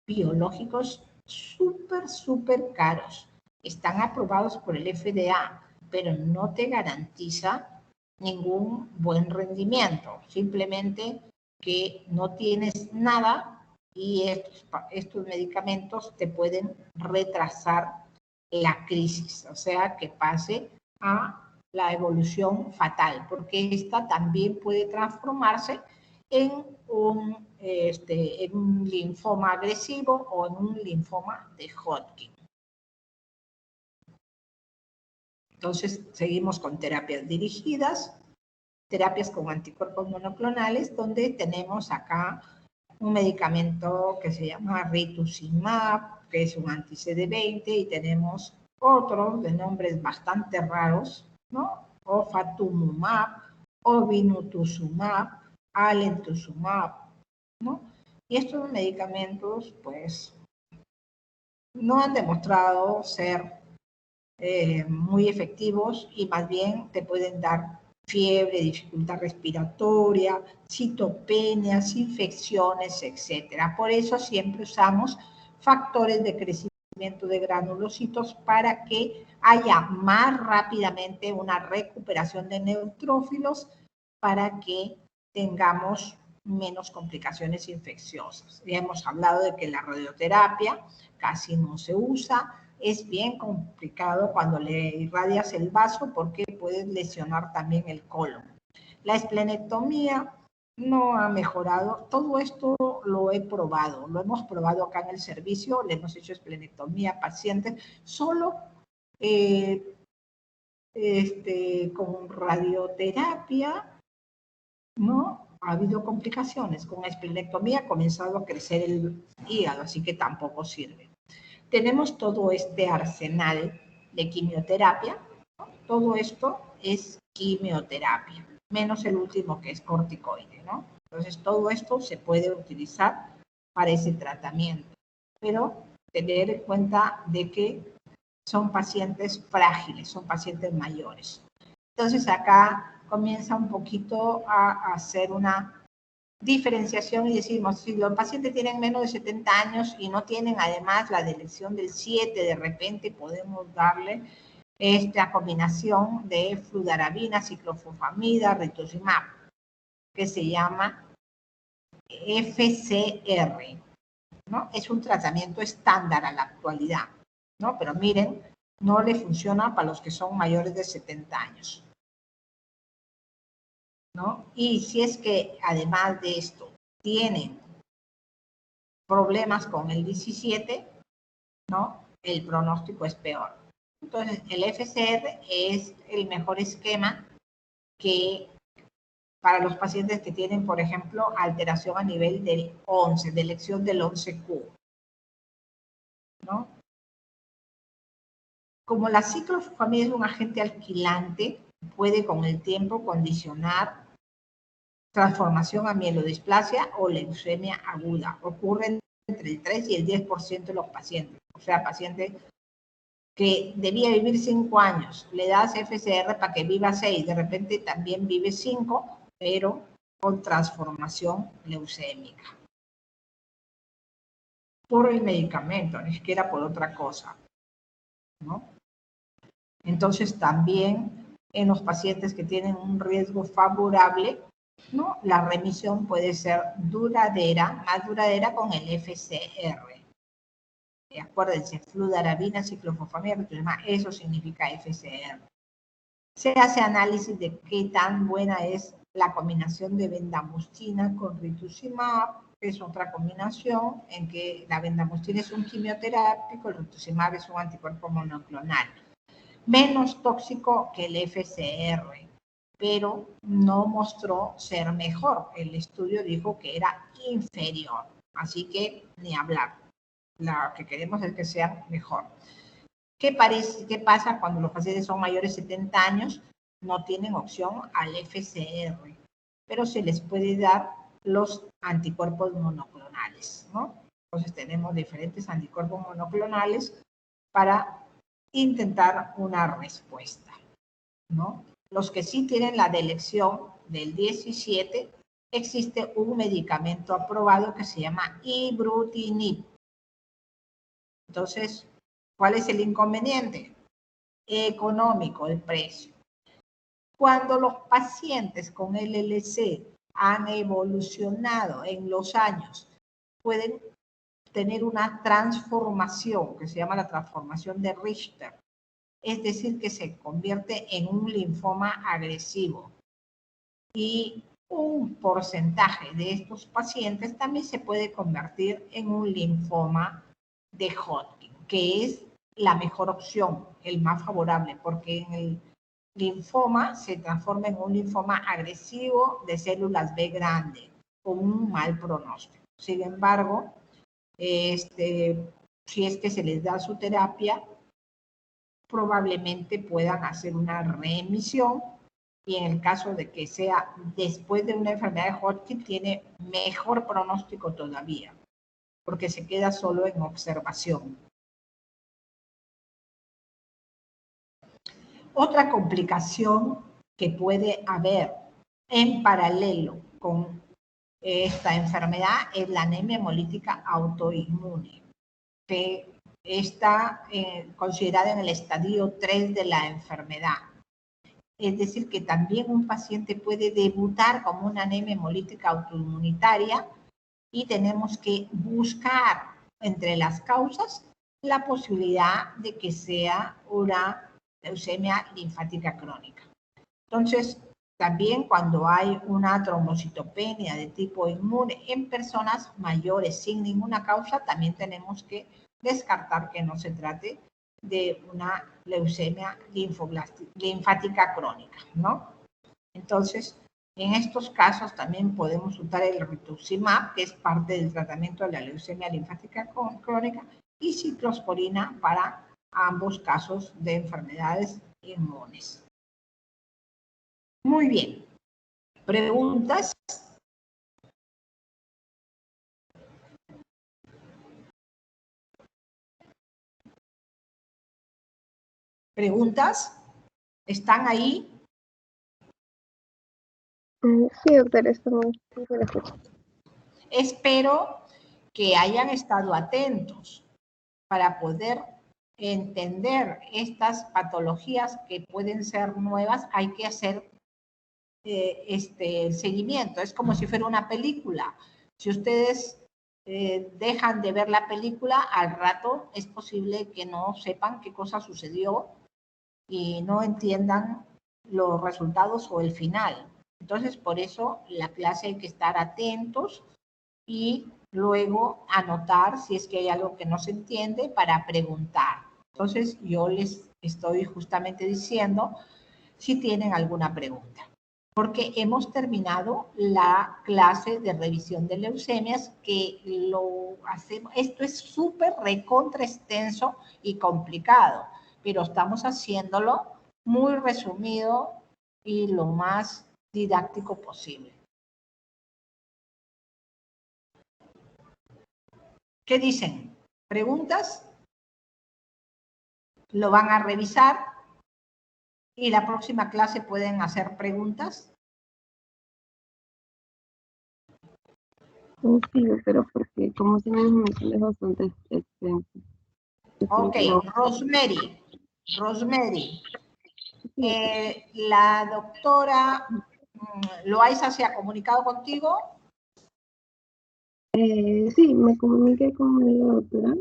biológicos súper caros. Están aprobados por el FDA, pero no te garantiza ningún buen rendimiento. Simplemente que no tienes nada y estos medicamentos te pueden retrasar la crisis, o sea, que pase a la evolución fatal, porque esta también puede transformarse en un linfoma agresivo o en un linfoma de Hodgkin. Entonces, seguimos con terapias dirigidas, terapias con anticuerpos monoclonales, donde tenemos acá un medicamento que se llama rituximab, que es un anti-CD20, y tenemos otros de nombres bastante raros, ¿no? Ofatumumab, ovinutuzumab, alemtuzumab, ¿no? Y estos medicamentos, pues, no han demostrado ser muy efectivos y más bien te pueden dar fiebre, dificultad respiratoria, citopenias, infecciones, etc. Por eso siempre usamos factores de crecimiento de granulocitos para que haya más rápidamente una recuperación de neutrófilos para que tengamos menos complicaciones infecciosas. Ya hemos hablado de que la radioterapia casi no se usa. Es bien complicado cuando le irradias el vaso porque puedes lesionar también el colon. La esplenectomía no ha mejorado. Todo esto lo he probado, lo hemos probado acá en el servicio, le hemos hecho esplenectomía a pacientes solo con radioterapia, ¿no? Ha habido complicaciones. Con esplenectomía ha comenzado a crecer el hígado, así que tampoco sirve. Tenemos todo este arsenal de quimioterapia, ¿no? Todo esto es quimioterapia, menos el último que es corticoide, ¿no? Entonces todo esto se puede utilizar para ese tratamiento, pero tener en cuenta de que son pacientes frágiles, son pacientes mayores. Entonces acá comienza un poquito a hacer una diferenciación y decimos, si los pacientes tienen menos de 70 años y no tienen además la delección del 7, de repente podemos darle esta combinación de fludarabina, ciclofosfamida, rituximab, que se llama FCR, ¿no? Es un tratamiento estándar a la actualidad, ¿no? Pero miren, no le funciona para los que son mayores de 70 años, ¿no? Y si es que además de esto tienen problemas con el 17, ¿no? El pronóstico es peor. Entonces, el FCR es el mejor esquema que para los pacientes que tienen, por ejemplo, alteración a nivel del 11, de elección del 11Q, ¿no? Como la ciclofosfamida es un agente alquilante, puede con el tiempo condicionar transformación a mielodisplasia o leucemia aguda. Ocurre entre el 3 y el 10% de los pacientes. O sea, pacientes que debía vivir 5 años, le das FCR para que viva 6, de repente también vive 5, pero con transformación leucémica. Por el medicamento, ni siquiera por otra cosa, ¿no? Entonces también en los pacientes que tienen un riesgo favorable, ¿no? La remisión puede ser duradera, más duradera con el FCR. Acuérdense, fludarabina, ciclofosfamida, eso significa FCR. Se hace análisis de qué tan buena es la combinación de bendamustina con rituximab, que es otra combinación en que la bendamustina es un quimioterápico, el rituximab es un anticuerpo monoclonal. Menos tóxico que el FCR, pero no mostró ser mejor. El estudio dijo que era inferior, así que ni hablar. Lo que queremos es que sean mejor. ¿Qué pasa cuando los pacientes son mayores de 70 años? No tienen opción al FCR, pero se les puede dar los anticuerpos monoclonales, ¿no? Entonces tenemos diferentes anticuerpos monoclonales para intentar una respuesta, ¿no? Los que sí tienen la delección del 17, existe un medicamento aprobado que se llama ibrutinib. Entonces, ¿cuál es el inconveniente? Económico, el precio. Cuando los pacientes con LLC han evolucionado en los años, pueden tener una transformación que se llama la transformación de Richter. Es decir, que se convierte en un linfoma agresivo. Y un porcentaje de estos pacientes también se puede convertir en un linfoma de Hodgkin, que es la mejor opción, el más favorable, porque en el linfoma se transforma en un linfoma agresivo de células B grande, con un mal pronóstico. Sin embargo, si es que se les da su terapia, probablemente puedan hacer una remisión, y en el caso de que sea después de una enfermedad de Hodgkin, tiene mejor pronóstico todavía, porque se queda solo en observación. Otra complicación que puede haber en paralelo con esta enfermedad es la anemia hemolítica autoinmune, que está considerada en el estadio 3 de la enfermedad. Es decir, que también un paciente puede debutar como una anemia hemolítica autoinmunitaria y tenemos que buscar entre las causas la posibilidad de que sea una leucemia linfática crónica. Entonces, también cuando hay una trombocitopenia de tipo inmune en personas mayores sin ninguna causa, también tenemos que descartar que no se trate de una leucemia linfática crónica, ¿no? Entonces, en estos casos también podemos usar el rituximab, que es parte del tratamiento de la leucemia linfática crónica, y ciclosporina para ambos casos de enfermedades inmunes. Muy bien. ¿Preguntas? ¿Preguntas? ¿Están ahí? Sí, doctora, estamos en la escucha. Espero que hayan estado atentos para poder entender estas patologías que pueden ser nuevas. Hay que hacer el seguimiento. Es como si fuera una película. Si ustedes dejan de ver la película, al rato es posible que no sepan qué cosa sucedió y no entiendan los resultados o el final. Entonces, por eso la clase hay que estar atentos y luego anotar si es que hay algo que no se entiende para preguntar. Entonces, yo les estoy justamente diciendo si tienen alguna pregunta, porque hemos terminado la clase de revisión de leucemias, que lo hacemos, esto es súper recontra extenso y complicado, pero estamos haciéndolo muy resumido y lo más didáctico posible. ¿Qué dicen? ¿Preguntas? Lo van a revisar y la próxima clase pueden hacer preguntas. Sí, doctora, porque como se me menciona es bastante extenso. Ok, Rosemary. La doctora Loaiza se ha comunicado contigo. Sí, me comuniqué con la doctora